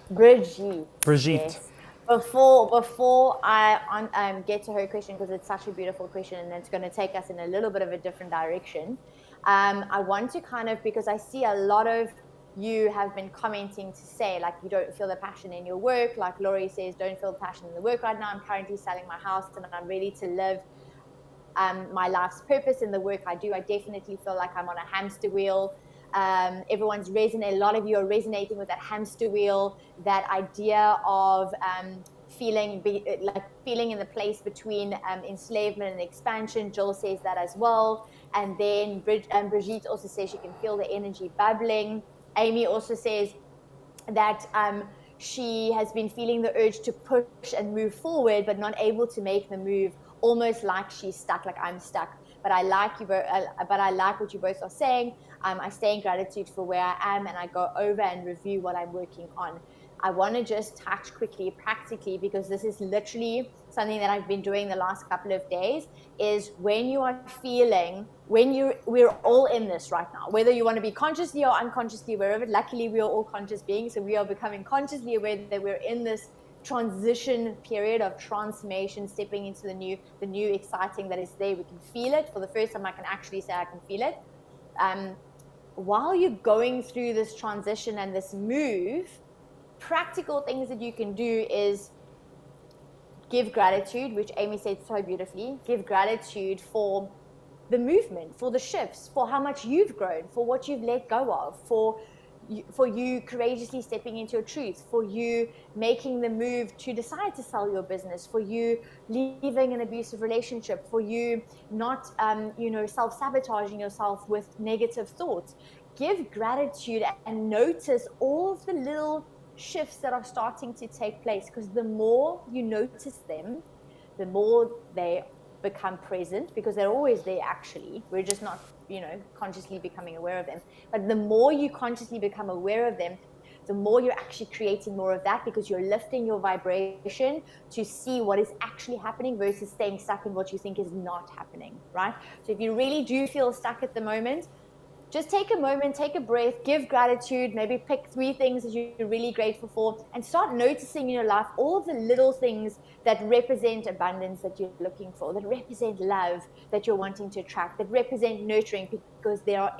Brigitte. Brigitte. Yes. Before I get to her question, because it's such a beautiful question and it's going to take us in a little bit of a different direction, I want to because I see a lot of you have been commenting to say, like, you don't feel the passion in your work. Like Laurie says, don't feel the passion in the work right now. I'm currently selling my house and I'm ready to live my life's purpose in the work I do. I definitely feel like I'm on a hamster wheel. Everyone's resonating. A lot of you are resonating with that hamster wheel, that idea of feeling in the place between enslavement and expansion. Jill says that as well. And then Brigitte also says she can feel the energy bubbling. Amy also says that she has been feeling the urge to push and move forward, but not able to make the move, almost like she's stuck, like I'm stuck. But I like what you both are saying. I stay in gratitude for where I am, and I go over and review what I'm working on. I want to just touch quickly, practically, because this is literally something that I've been doing the last couple of days, is when you are feeling, we're all in this right now, whether you want to be consciously or unconsciously aware of it. Luckily, we are all conscious beings, so we are becoming consciously aware that we're in this transition period of transformation, stepping into the new exciting that is there. We can feel it. For the first time, I can actually say I can feel it. While you're going through this transition and this move, practical things that you can do is give gratitude, which Amy said so beautifully. Give gratitude for the movement, for the shifts, for how much you've grown, for what you've let go of, for you courageously stepping into your truth, for you making the move to decide to sell your business, for you leaving an abusive relationship, for you not self-sabotaging yourself with negative thoughts. Give gratitude and notice all of the little shifts that are starting to take place, because the more you notice them, the more they become present, because they're always there actually. We're just not, consciously becoming aware of them. But the more you consciously become aware of them, the more you're actually creating more of that, because you're lifting your vibration to see what is actually happening versus staying stuck in what you think is not happening, right? So if you really do feel stuck at the moment, just take a moment, take a breath, give gratitude, maybe pick 3 things that you're really grateful for, and start noticing in your life all of the little things that represent abundance that you're looking for, that represent love that you're wanting to attract, that represent nurturing, because there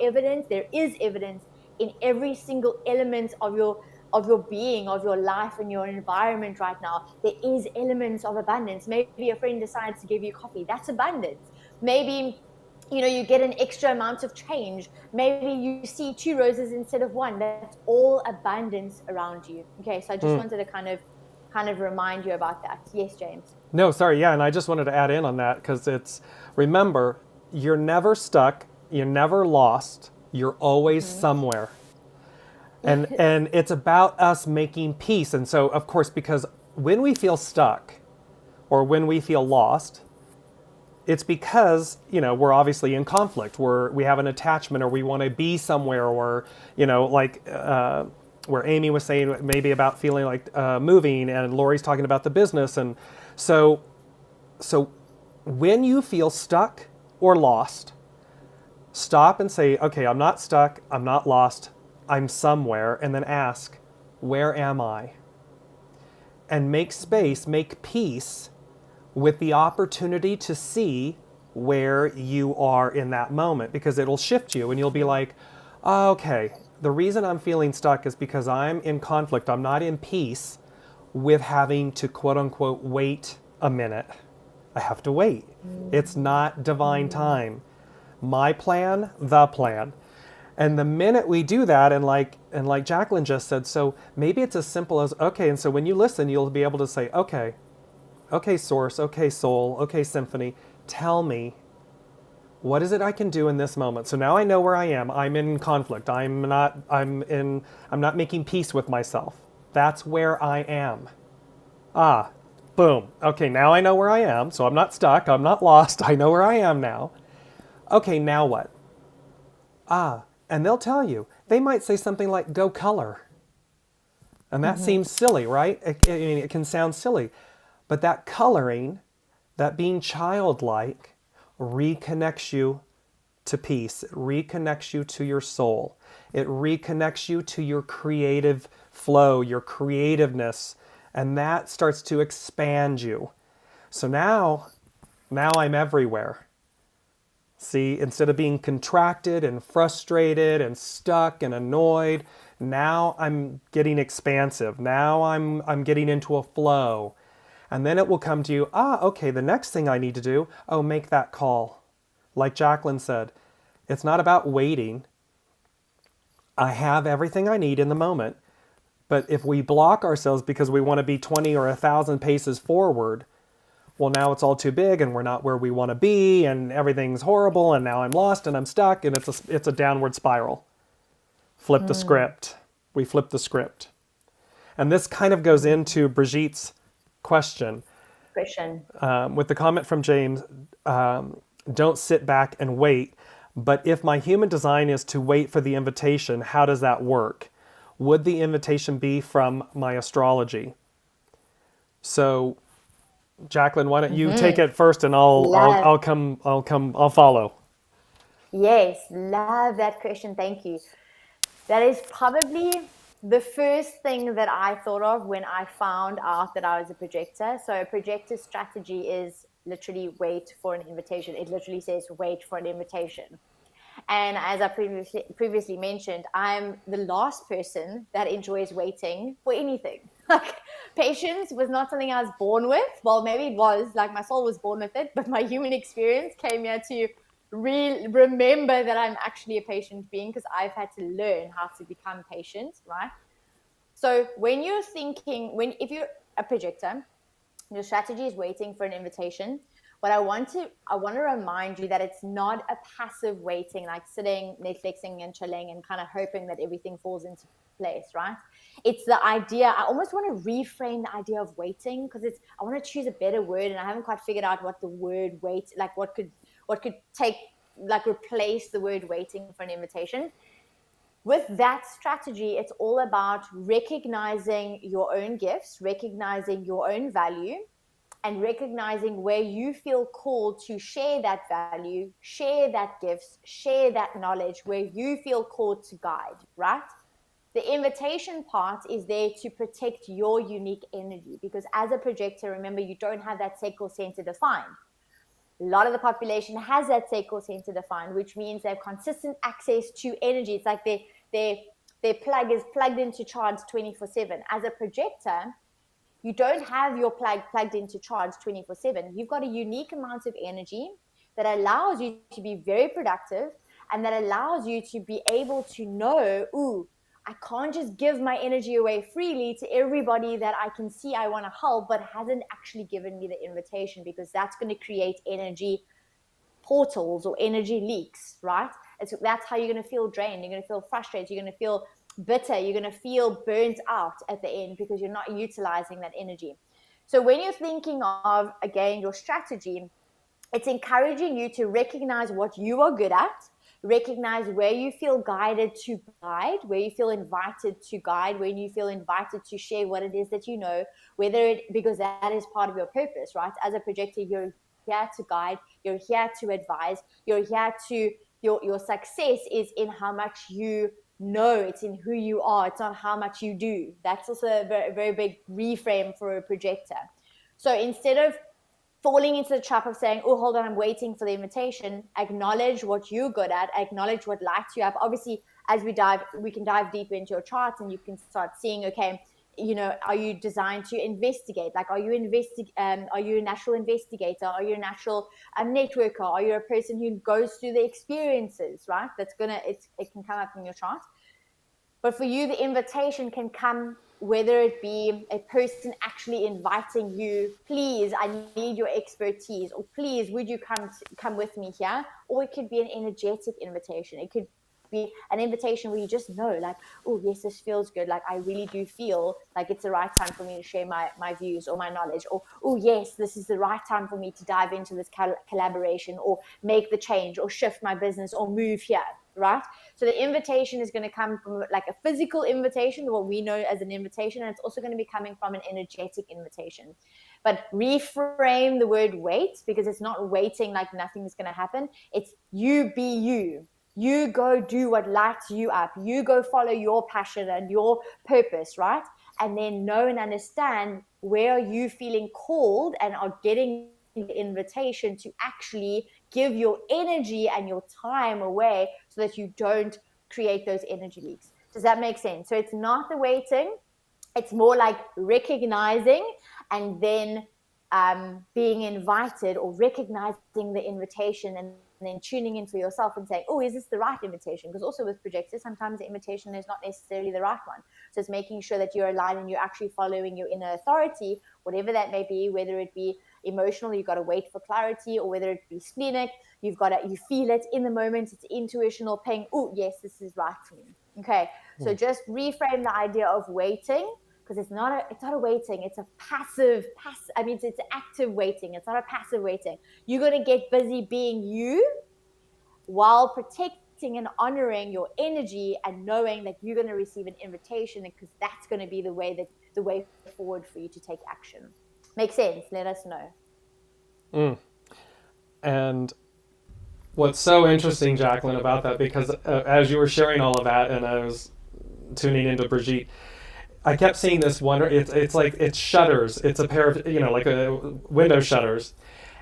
is evidence in every single element of your being, of your life and your environment right now. There is elements of abundance. Maybe a friend decides to give you coffee. That's abundance. Maybe you get an extra amount of change. Maybe you see 2 roses instead of 1. That's all abundance around you. Okay, so I just wanted to kind of remind you about that. Yes, James. No, sorry. Yeah, and I just wanted to add in on that because remember, you're never stuck, you're never lost, you're always somewhere. And it's about us making peace. And so, of course, because when we feel stuck or when we feel lost, it's because, we're obviously in conflict. We have an attachment, or we want to be somewhere, or, where Amy was saying maybe about feeling like moving, and Lori's talking about the business. And so when you feel stuck or lost, stop and say, okay, I'm not stuck, I'm not lost, I'm somewhere, and then ask, where am I? And make space, make peace with the opportunity to see where you are in that moment, because it'll shift you and you'll be like, oh, okay, the reason I'm feeling stuck is because I'm in conflict. I'm not in peace with having to quote unquote wait a minute. I have to wait. It's not divine time. My plan, the plan. And the minute we do that, and like Jaclyn just said, so maybe it's as simple as, okay, and so when you listen, you'll be able to say, okay, source, okay, soul, okay, symphony, tell me, what is it I can do in this moment? So now I know where I am. I'm in conflict. I'm not making peace with myself. That's where I am. Ah, boom. Okay, now I know where I am. So I'm not stuck. I'm not lost. I know where I am now. Okay, now what? And they'll tell you. They might say something like, go color. And that seems silly, right? It can sound silly. But that coloring, that being childlike, reconnects you to peace. It reconnects you to your soul. It reconnects you to your creative flow, your creativeness, and that starts to expand you. So now I'm everywhere. See, instead of being contracted and frustrated and stuck and annoyed, now I'm getting expansive. Now I'm getting into a flow. And then it will come to you, okay, the next thing I need to do, make that call. Like Jaclyn said, it's not about waiting. I have everything I need in the moment. But if we block ourselves because we want to be 20 or 1,000 paces forward, well, now it's all too big and we're not where we want to be and everything's horrible and now I'm lost and I'm stuck and it's a downward spiral. Flip the script. We flip the script. And this kind of goes into Brigitte's question. With the comment from James, don't sit back and wait. But if my human design is to wait for the invitation, how does that work? Would the invitation be from my astrology? So, Jaclyn, why don't you take it first, and I'll follow. Yes, love that question. Thank you. That is probably the first thing that I thought of when I found out that I was a projector. So a projector strategy is literally wait for an invitation. It literally says wait for an invitation. And as I previously mentioned, I'm the last person that enjoys waiting for anything. Like, patience was not something I was born with. Well, maybe it was, like my soul was born with it, but my human experience came here to remember that I'm actually a patient being, because I've had to learn how to become patient, right? So when you're thinking, if you're a projector, your strategy is waiting for an invitation. But I want to remind you that it's not a passive waiting, like sitting, Netflixing and chilling and kind of hoping that everything falls into place, right? It's the idea, I almost want to reframe the idea of waiting, because I want to choose a better word, and I haven't quite figured out what the word wait, like what could take, like replace the word waiting for an invitation. With that strategy, it's all about recognizing your own gifts, recognizing your own value, and recognizing where you feel called to share that value, share that gifts, share that knowledge, where you feel called to guide, right? The invitation part is there to protect your unique energy, because as a projector, remember, you don't have that sacral center defined. A lot of the population has that sacral center defined, which means they have consistent access to energy. It's like their plug is plugged into charge 24/7. As a projector, you don't have your plug plugged into charge 24/7. You've got a unique amount of energy that allows you to be very productive, and that allows you to be able to know, ooh, I can't just give my energy away freely to everybody that I can see I want to help, but hasn't actually given me the invitation, because that's going to create energy portals or energy leaks, right? That's how you're going to feel drained. You're going to feel frustrated. You're going to feel bitter. You're going to feel burnt out at the end, because you're not utilizing that energy. So when you're thinking of, again, your strategy, it's encouraging you to recognize what you are good at, recognize where you feel guided to guide, where you feel invited to guide, when you feel invited to share what it is that you know, because that is part of your purpose, right? As a projector, you're here to guide, you're here to advise, you're here to, your success is in how much you know, it's in who you are, it's not how much you do. That's also a very, very big reframe for a projector. So instead of falling into the trap of saying, oh, hold on, I'm waiting for the invitation, acknowledge what you're good at, acknowledge what lights you up. Obviously, as we can dive deeper into your charts, and you can start seeing, okay, are you designed to investigate? Like, are you a natural investigator? Are you a natural networker? Are you a person who goes through the experiences, right? It can come up in your chart. But for you, the invitation can come, whether it be a person actually inviting you, please, I need your expertise, or please, would you come with me here? Or it could be an energetic invitation. It could be an invitation where you just know, like, oh, yes, this feels good. Like, I really do feel like it's the right time for me to share my views or my knowledge. Or, oh, yes, this is the right time for me to dive into this collaboration, or make the change, or shift my business, or move here, right? So the invitation is going to come from like a physical invitation, what we know as an invitation, and it's also going to be coming from an energetic invitation. But reframe the word wait, because it's not waiting like nothing is going to happen. It's you be you. You go do what lights you up. You go follow your passion and your purpose, right? And then know and understand where are you feeling called and are getting the invitation to actually give your energy and your time away, so that you don't create those energy leaks. Does that make sense? So it's not the waiting. It's more like recognizing, and then being invited, or recognizing the invitation, and then tuning in for yourself and saying, oh, is this the right invitation? Because also with projectors, sometimes the invitation is not necessarily the right one. So it's making sure that you're aligned and you're actually following your inner authority, whatever that may be, whether it be emotional, you've got to wait for clarity, or whether it be splenic, you feel it in the moment, it's intuitional ping, oh, yes, this is right for me. Okay, so just reframe the idea of waiting, because it's not a waiting, it's a passive, it's active waiting. It's not a passive waiting. You're going to get busy being you, while protecting and honoring your energy, and knowing that you're going to receive an invitation, because that's going to be the way forward for you to take action. Makes sense? Let us know. And what's so interesting, Jaclyn, about that, because as you were sharing all of that, and I was tuning into Brigitte, I kept seeing this wonder. It's like it's shutters. It's a pair of like a window shutters,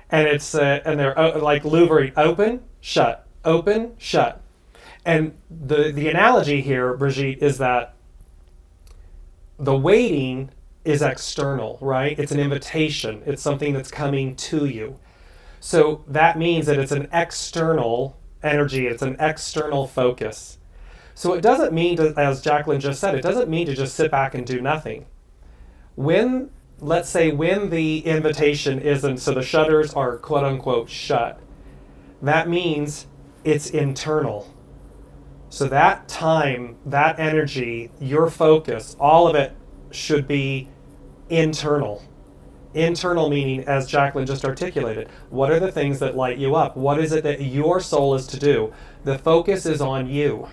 and it's and they're like louvering, open, shut, open, shut. And the analogy here, Brigitte, is that the waiting is external, right? It's an invitation. It's something that's coming to you. So that means that it's an external energy. It's an external focus. So it doesn't mean to, as Jaclyn just said, it doesn't mean to just sit back and do nothing. When let's say when the invitation isn't, so the shutters are quote unquote shut, that means it's internal. So that time, that energy, your focus, all of it should be internal. Internal meaning, as Jaclyn just articulated, what are the things that light you up? What is it that your soul is to do? The focus is on you.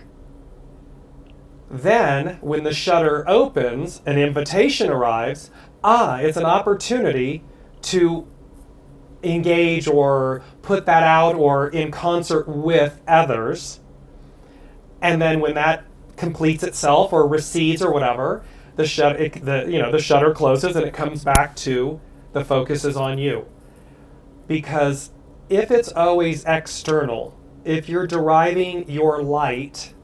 Then, when the shutter opens, an invitation arrives. It's an opportunity to engage or put that out or in concert with others. And then when that completes itself or recedes or whatever, the shutter closes and it comes back to the focus is on you. Because if it's always external, if you're deriving your light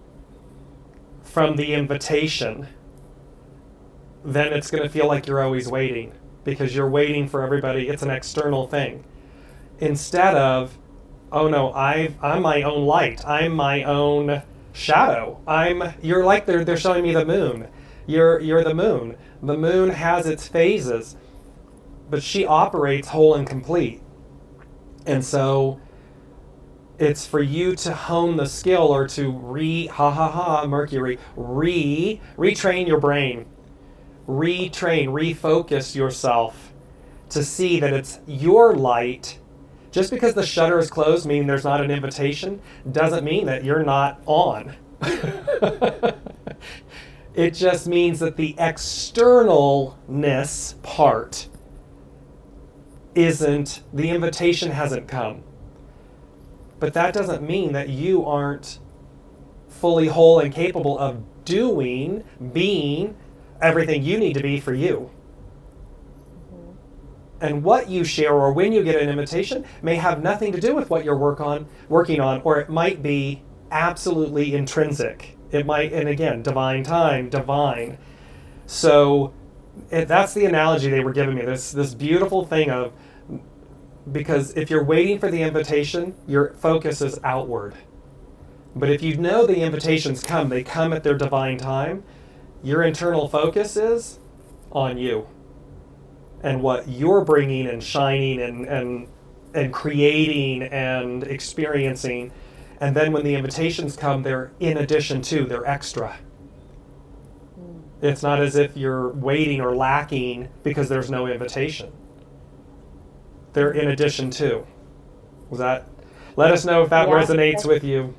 from the invitation, then it's going to feel like you're always waiting because you're waiting for everybody. It's an external thing. Instead of, oh no, I'm my own light. I'm my own shadow. You're like they're showing me the moon. You're the moon. The moon has its phases, but she operates whole and complete. And so it's for you to hone the skill or to Mercury, retrain your brain, refocus yourself to see that it's your light. Just because the shutter is closed, meaning there's not an invitation, doesn't mean that you're not on. It just means that the externalness part the invitation hasn't come. But that doesn't mean that you aren't fully whole and capable of being everything you need to be for you. And what you share or when you get an invitation may have nothing to do with what you're working on, or it might be absolutely intrinsic. It might, and again, divine time, divine. So that's the analogy they were giving me, this beautiful thing of, because if you're waiting for the invitation, your focus is outward. But if you know the invitations come, they come at their divine time, your internal focus is on you and what you're bringing and shining and creating and experiencing. And then when the invitations come, they're in addition to, they're extra. It's not as if you're waiting or lacking because there's no invitation. They're in addition to. Let us know if that resonates with you.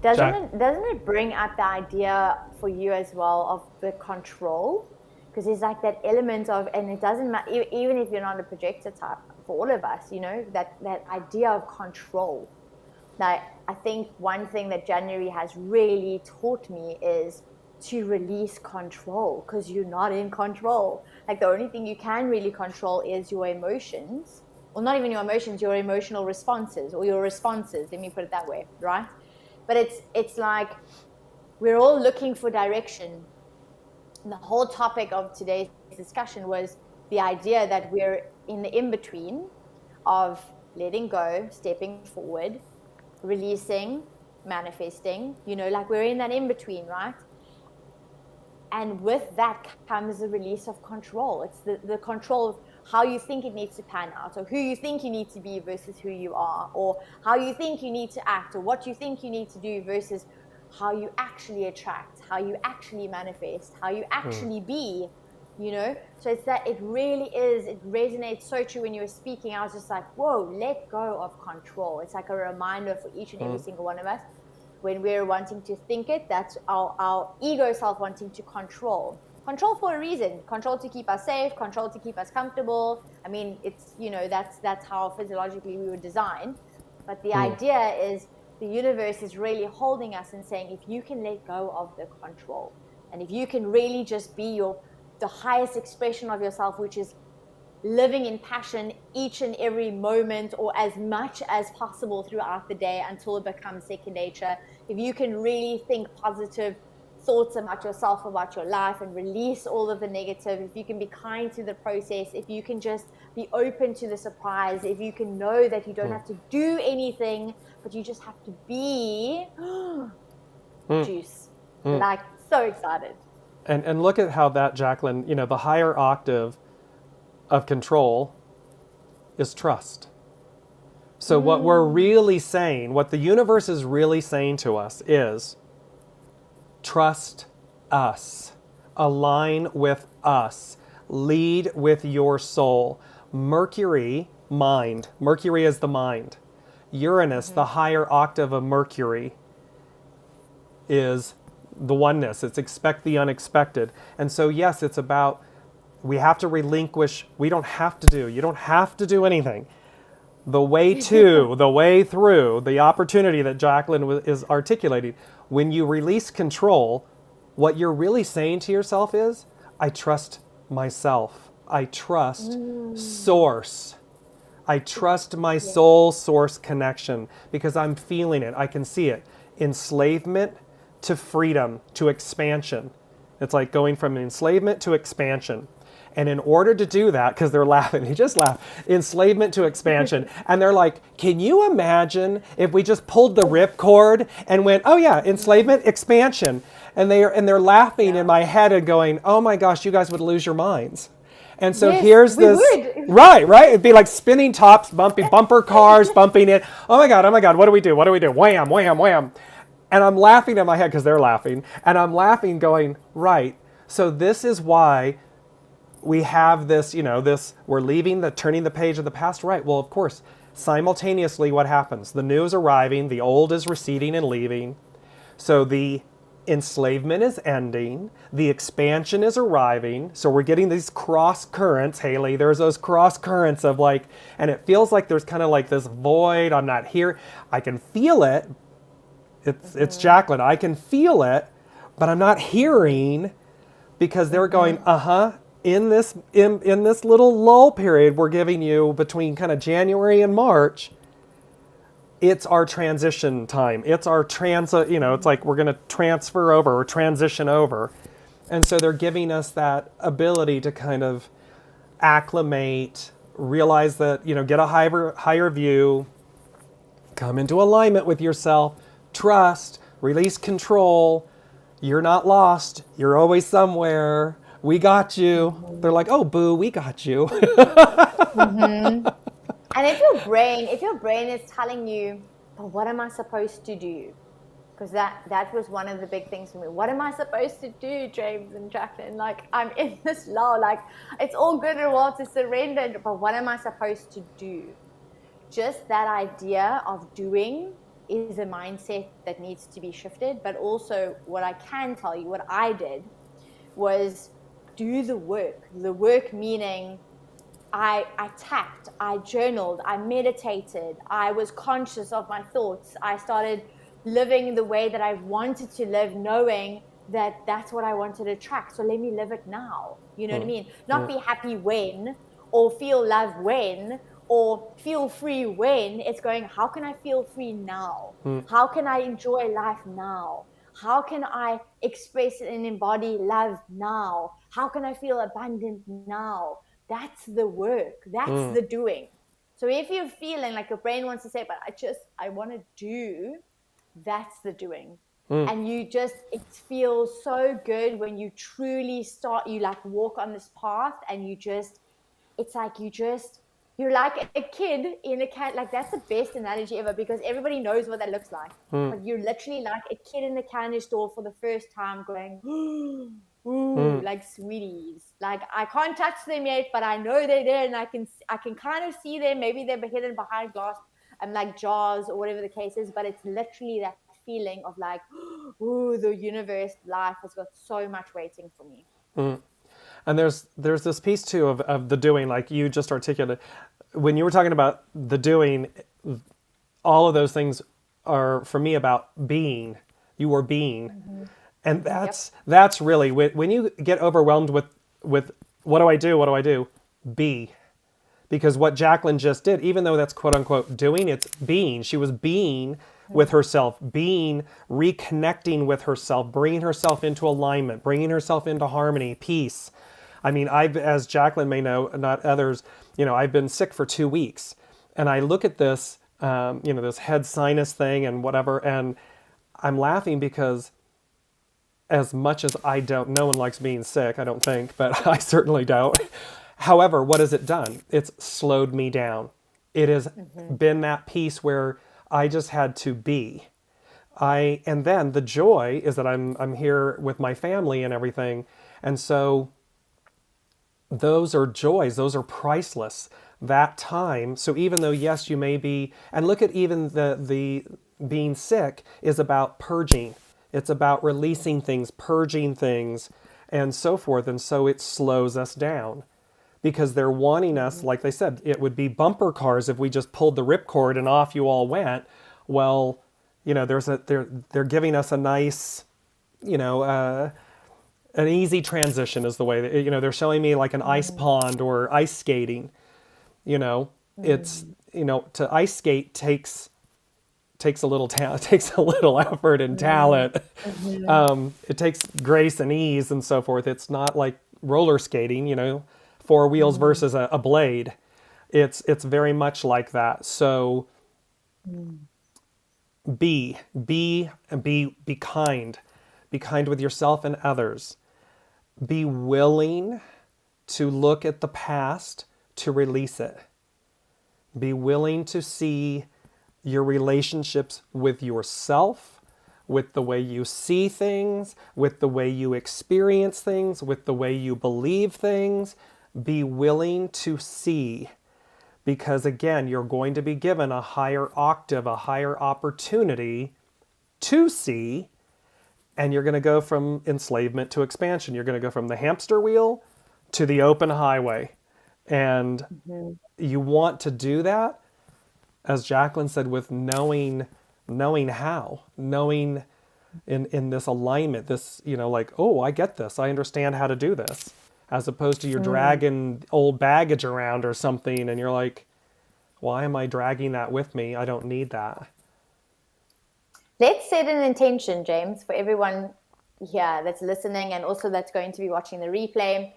Doesn't it bring up the idea for you as well of the control? Because there's like that element of, and it doesn't matter, even if you're not a projector type, for all of us, that idea of control. Now, I think one thing that January has really taught me is to release control, because you're not in control. Like the only thing you can really control is your emotions, or not even your emotions, your emotional responses or your responses. Let me put it that way, right? But it's like we're all looking for direction. And the whole topic of today's discussion was the idea that we're in the in-between of letting go, stepping forward, releasing, manifesting, like we're in that in-between, right? And with that comes the release of control. It's the control of how you think it needs to pan out, or who you think you need to be versus who you are, or how you think you need to act, or what you think you need to do versus how you actually attract, how you actually manifest, how you actually be, So it's that it really is, it resonates so true when you were speaking. I was just like, whoa, let go of control. It's like a reminder for each and every single one of us. When we're wanting to think it, that's our ego self wanting to control. Control for a reason. Control to keep us safe, control to keep us comfortable. I mean, it's, that's how physiologically we were designed. But the idea is the universe is really holding us and saying, if you can let go of the control, and if you can really just be the highest expression of yourself, which is living in passion each and every moment, or as much as possible throughout the day until it becomes second nature. If you can really think positive thoughts about yourself, about your life, and release all of the negative, if you can be kind to the process, if you can just be open to the surprise, if you can know that you don't have to do anything, but you just have to be, juice. Like, so excited. And look at how that, Jaclyn, the higher octave of control is trust. So what we're really saying, what the universe is really saying to us is, trust us. Align with us. Lead with your soul. Mercury, mind. Mercury is the mind. Uranus, the higher octave of Mercury, is the oneness. It's expect the unexpected. And so, yes, it's about, we have to relinquish, you don't have to do anything. The way to, the way through, the opportunity that Jaclyn is articulating, when you release control, what you're really saying to yourself is, I trust myself. I trust source. I trust my soul source connection because I'm feeling it. I can see it. Enslavement to freedom, to expansion. It's like going from enslavement to expansion. And in order to do that, because they're laughing, he just laughed, enslavement to expansion. And they're like, can you imagine if we just pulled the ripcord and went, oh yeah, enslavement, expansion. And they're laughing in my head and going, oh my gosh, you guys would lose your minds. And so here's this, right? It'd be like spinning tops, bumper cars, bumping it. Oh my God, what do we do? Wham, wham, wham. And I'm laughing in my head because they're laughing. And I'm laughing going, right. So this is why we have this, we're turning the page of the past, right? Well, of course, simultaneously what happens? The new is arriving, the old is receding and leaving. So the enslavement is ending, the expansion is arriving. So we're getting these cross currents, Haley. There's those cross currents of like, and it feels like there's kind of like this void. I'm not here. I can feel it. It's Jaclyn. I can feel it, but I'm not hearing because they're going, in this little lull period we're giving you between kind of January and March, it's our transition time. It's our it's like we're going to transfer over or transition over. And so they're giving us that ability to kind of acclimate, realize that, get a higher view, come into alignment with yourself, trust, release control. You're not lost. You're always somewhere. We got you. They're like, oh, boo, we got you. And if your brain is telling you, but what am I supposed to do? Because that was one of the big things for me. What am I supposed to do, James and Jaclyn? Like, I'm in this lull. Like, it's all good and well to surrender, but what am I supposed to do? Just that idea of doing is a mindset that needs to be shifted. But also, what I can tell you, what I did was do the work. The work meaning I tapped, I journaled, I meditated, I was conscious of my thoughts. I started living the way that I wanted to live, knowing that that's what I wanted to attract. So let me live it now. You know what I mean? Not be happy when, or feel love when, or feel free when. It's going, how can I feel free now? How can I enjoy life now? How can I express and embody love now? How can I feel abundant now? That's the work. That's the doing. So if you're feeling like your brain wants to say, but I want to do, that's the doing. And it feels so good when you truly start, you like walk on this path and it's like you're like a kid in a can. Like, that's the best analogy ever because everybody knows what that looks like. But you're literally like a kid in the candy store for the first time going, ooh, like sweeties. Like, I can't touch them yet, but I know they're there and I can kind of see them. Maybe they're hidden behind glass and like jars or whatever the case is, but it's literally that feeling of like, ooh, the universe, life has got so much waiting for me. And there's this piece too of the doing, like you just articulated. When you were talking about the doing, all of those things are for me about being. You are being. And that's really, when you get overwhelmed with what do I do? Be. Because what Jaclyn just did, even though that's quote unquote doing, it's being. She was being with herself, reconnecting with herself, bringing herself into alignment, bringing herself into harmony, peace. I mean, as Jaclyn may know, not others, I've been sick for 2 weeks. And I look at this, this head sinus thing and whatever, and I'm laughing because as much as no one likes being sick, I don't think, but I certainly don't. However, what has it done? It's slowed me down. It has been that piece where I just had to be. And then the joy is that I'm here with my family and everything. And so those are joys, those are priceless. That time, so even though yes, you may be, and look at even the being sick is about purging. It's about releasing things, purging things, and so forth. And so it slows us down because they're wanting us, like they said, it would be bumper cars if we just pulled the ripcord and off you all went. Well, they're giving us a nice, an easy transition is the way that, they're showing me like an ice pond or ice skating. It's, to ice skate takes a little takes a little effort and talent. It takes grace and ease and so forth. It's not like roller skating, four wheels versus a blade. It's very much like that. So be kind. Be kind with yourself and others. Be willing to look at the past, to release it. Be willing to see your relationships with yourself, with the way you see things, with the way you experience things, with the way you believe things. Be willing to see, because again, you're going to be given a higher octave, a higher opportunity to see, and you're going to go from enslavement to expansion. You're going to go from the hamster wheel to the open highway. And you want to do that, as Jaclyn said, with knowing how, knowing in this alignment, this, like, oh, I get this. I understand how to do this, as opposed to you're dragging old baggage around or something. And you're like, why am I dragging that with me? I don't need that. Let's set an intention, James, for everyone here that's listening and also that's going to be watching the replay.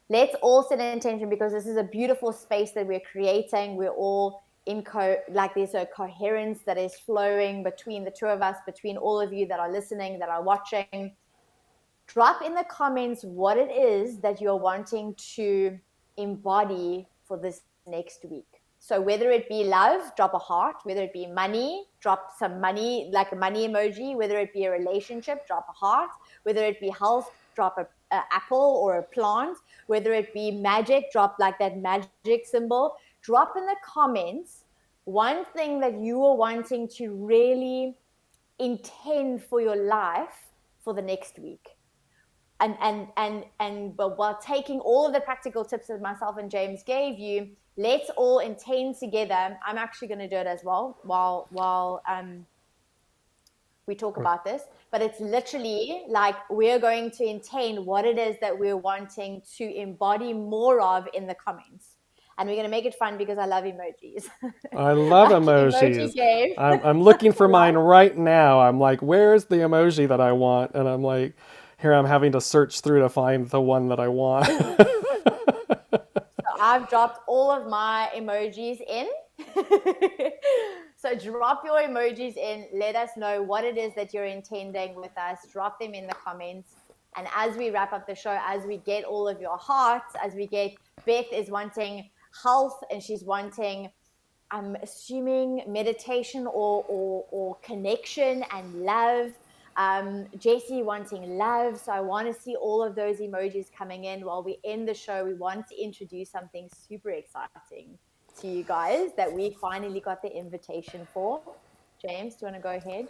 Let's all set an intention, because this is a beautiful space that we're creating. We're all there's a coherence that is flowing between the two of us, between all of you that are listening, that are watching. Drop in the comments what it is that you're wanting to embody for this next week. So whether it be love, drop a heart. Whether it be money, drop some money, like a money emoji. Whether it be a relationship, drop a heart. Whether it be health, drop a apple or a plant. Whether it be magic, drop like that magic symbol. Drop in the comments one thing that you are wanting to really intend for your life for the next week. But while taking all of the practical tips that myself and James gave you, let's all intend together. I'm actually going to do it as well while we talk about this. But it's literally like we're going to intend what it is that we're wanting to embody more of in the comments. And we're going to make it fun because I love emojis. I love emojis. Emoji I'm looking for mine right now. I'm like, where's the emoji that I want? And I'm like, here I'm having to search through to find the one that I want. So I've dropped all of my emojis in. So drop your emojis in. Let us know what it is that you're intending with us. Drop them in the comments. And as we wrap up the show, as we get all of your hearts, Beth is wanting health, and she's wanting, I'm assuming, meditation or connection and love. Jessie wanting love. So I want to see all of those emojis coming in. While we end the show, we want to introduce something super exciting to you guys that we finally got the invitation for. James, do you want to go ahead?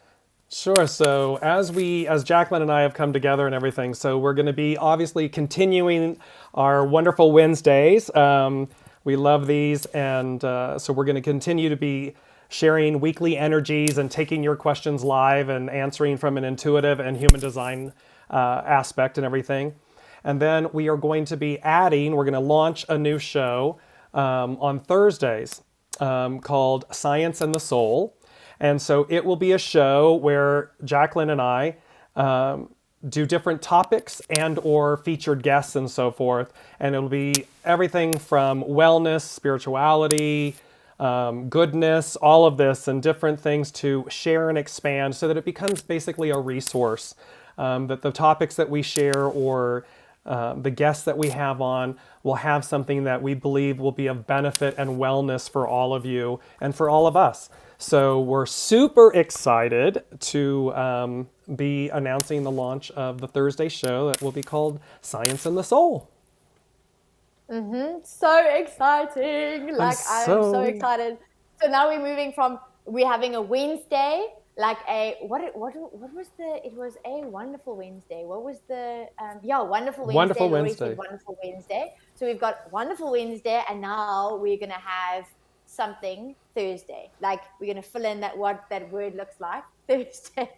Sure. So as Jaclyn and I have come together and everything, so we're going to be obviously continuing our wonderful Wednesdays. We love these, and so we're going to continue to be sharing weekly energies and taking your questions live and answering from an intuitive and human design aspect and everything. And then we are going to be we're going to launch a new show on Thursdays called Science and the Soul. And so it will be a show where Jaclyn and I do different topics and or featured guests and so forth. And it'll be everything from wellness, spirituality, goodness, all of this, and different things to share and expand so that it becomes basically a resource. That the topics that we share or the guests that we have on will have something that we believe will be of benefit and wellness for all of you and for all of us. So we're super excited to be announcing the launch of the Thursday show that will be called Science and the Soul. So exciting! Like I am so excited. So now we're having a Wednesday, like what was the? It was a wonderful Wednesday. What was the? Wonderful Wednesday. Wonderful Laurie Wednesday. said wonderful Wednesday. So we've got wonderful Wednesday, and now we're gonna have something Thursday. Like we're gonna fill in what that word looks like Thursday.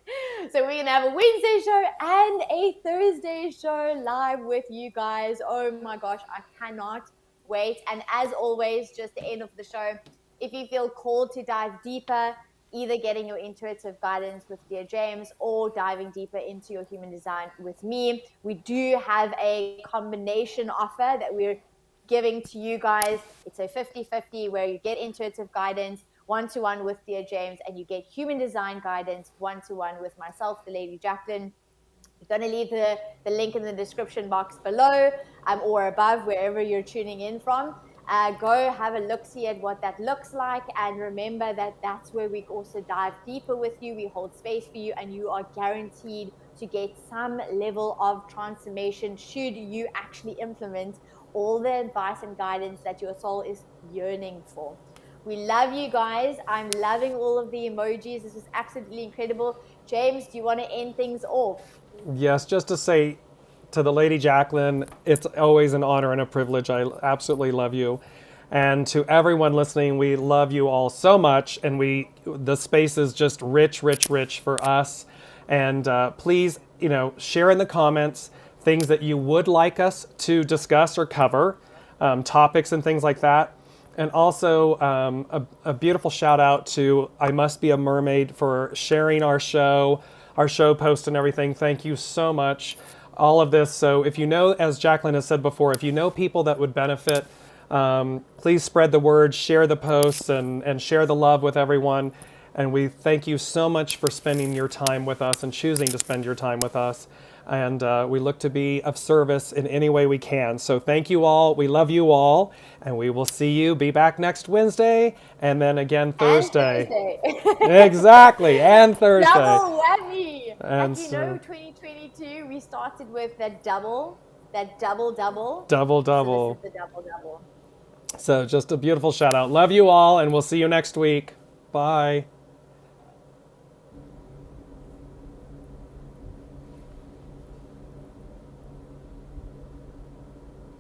So we're gonna have a Wednesday show and a Thursday show live with you guys. Oh my gosh, I cannot wait. And as always, just the end of the show, if you feel called to dive deeper, either getting your intuitive guidance with Dear James or diving deeper into your human design with me, we do have a combination offer that we're giving to you guys. It's a 50-50 where you get intuitive guidance one-to-one with Dear James, and you get human design guidance one-to-one with myself, the Lady Jaclyn. We're going to leave the link in the description box below or above, wherever you're tuning in from. Go have a look-see at what that looks like, and remember that that's where we also dive deeper with you. We hold space for you, and you are guaranteed to get some level of transformation should you actually implement all the advice and guidance that your soul is yearning for. We love you guys. I'm loving all of the emojis. This is absolutely incredible. James, do you want to end things off? Yes, just to say to the Lady Jaclyn, it's always an honor and a privilege. I absolutely love you. And to everyone listening, we love you all so much. And the space is just rich, rich, rich for us. And please, share in the comments things that you would like us to discuss or cover, topics and things like that. And also a beautiful shout out to I Must Be a Mermaid for sharing our show post and everything. Thank you so much. All of this. So if you know, as Jaclyn has said before, if you know people that would benefit, please spread the word, share the posts, and share the love with everyone. And we thank you so much for spending your time with us and choosing to spend your time with us. And we look to be of service in any way we can. So thank you all. We love you all. And we will see you. Be back next Wednesday. And then again Thursday. And Thursday. Exactly. And Thursday. Double whammy. And like, 2022, we started with that double. Double. So this is the double. So just a beautiful shout out. Love you all. And we'll see you next week. Bye.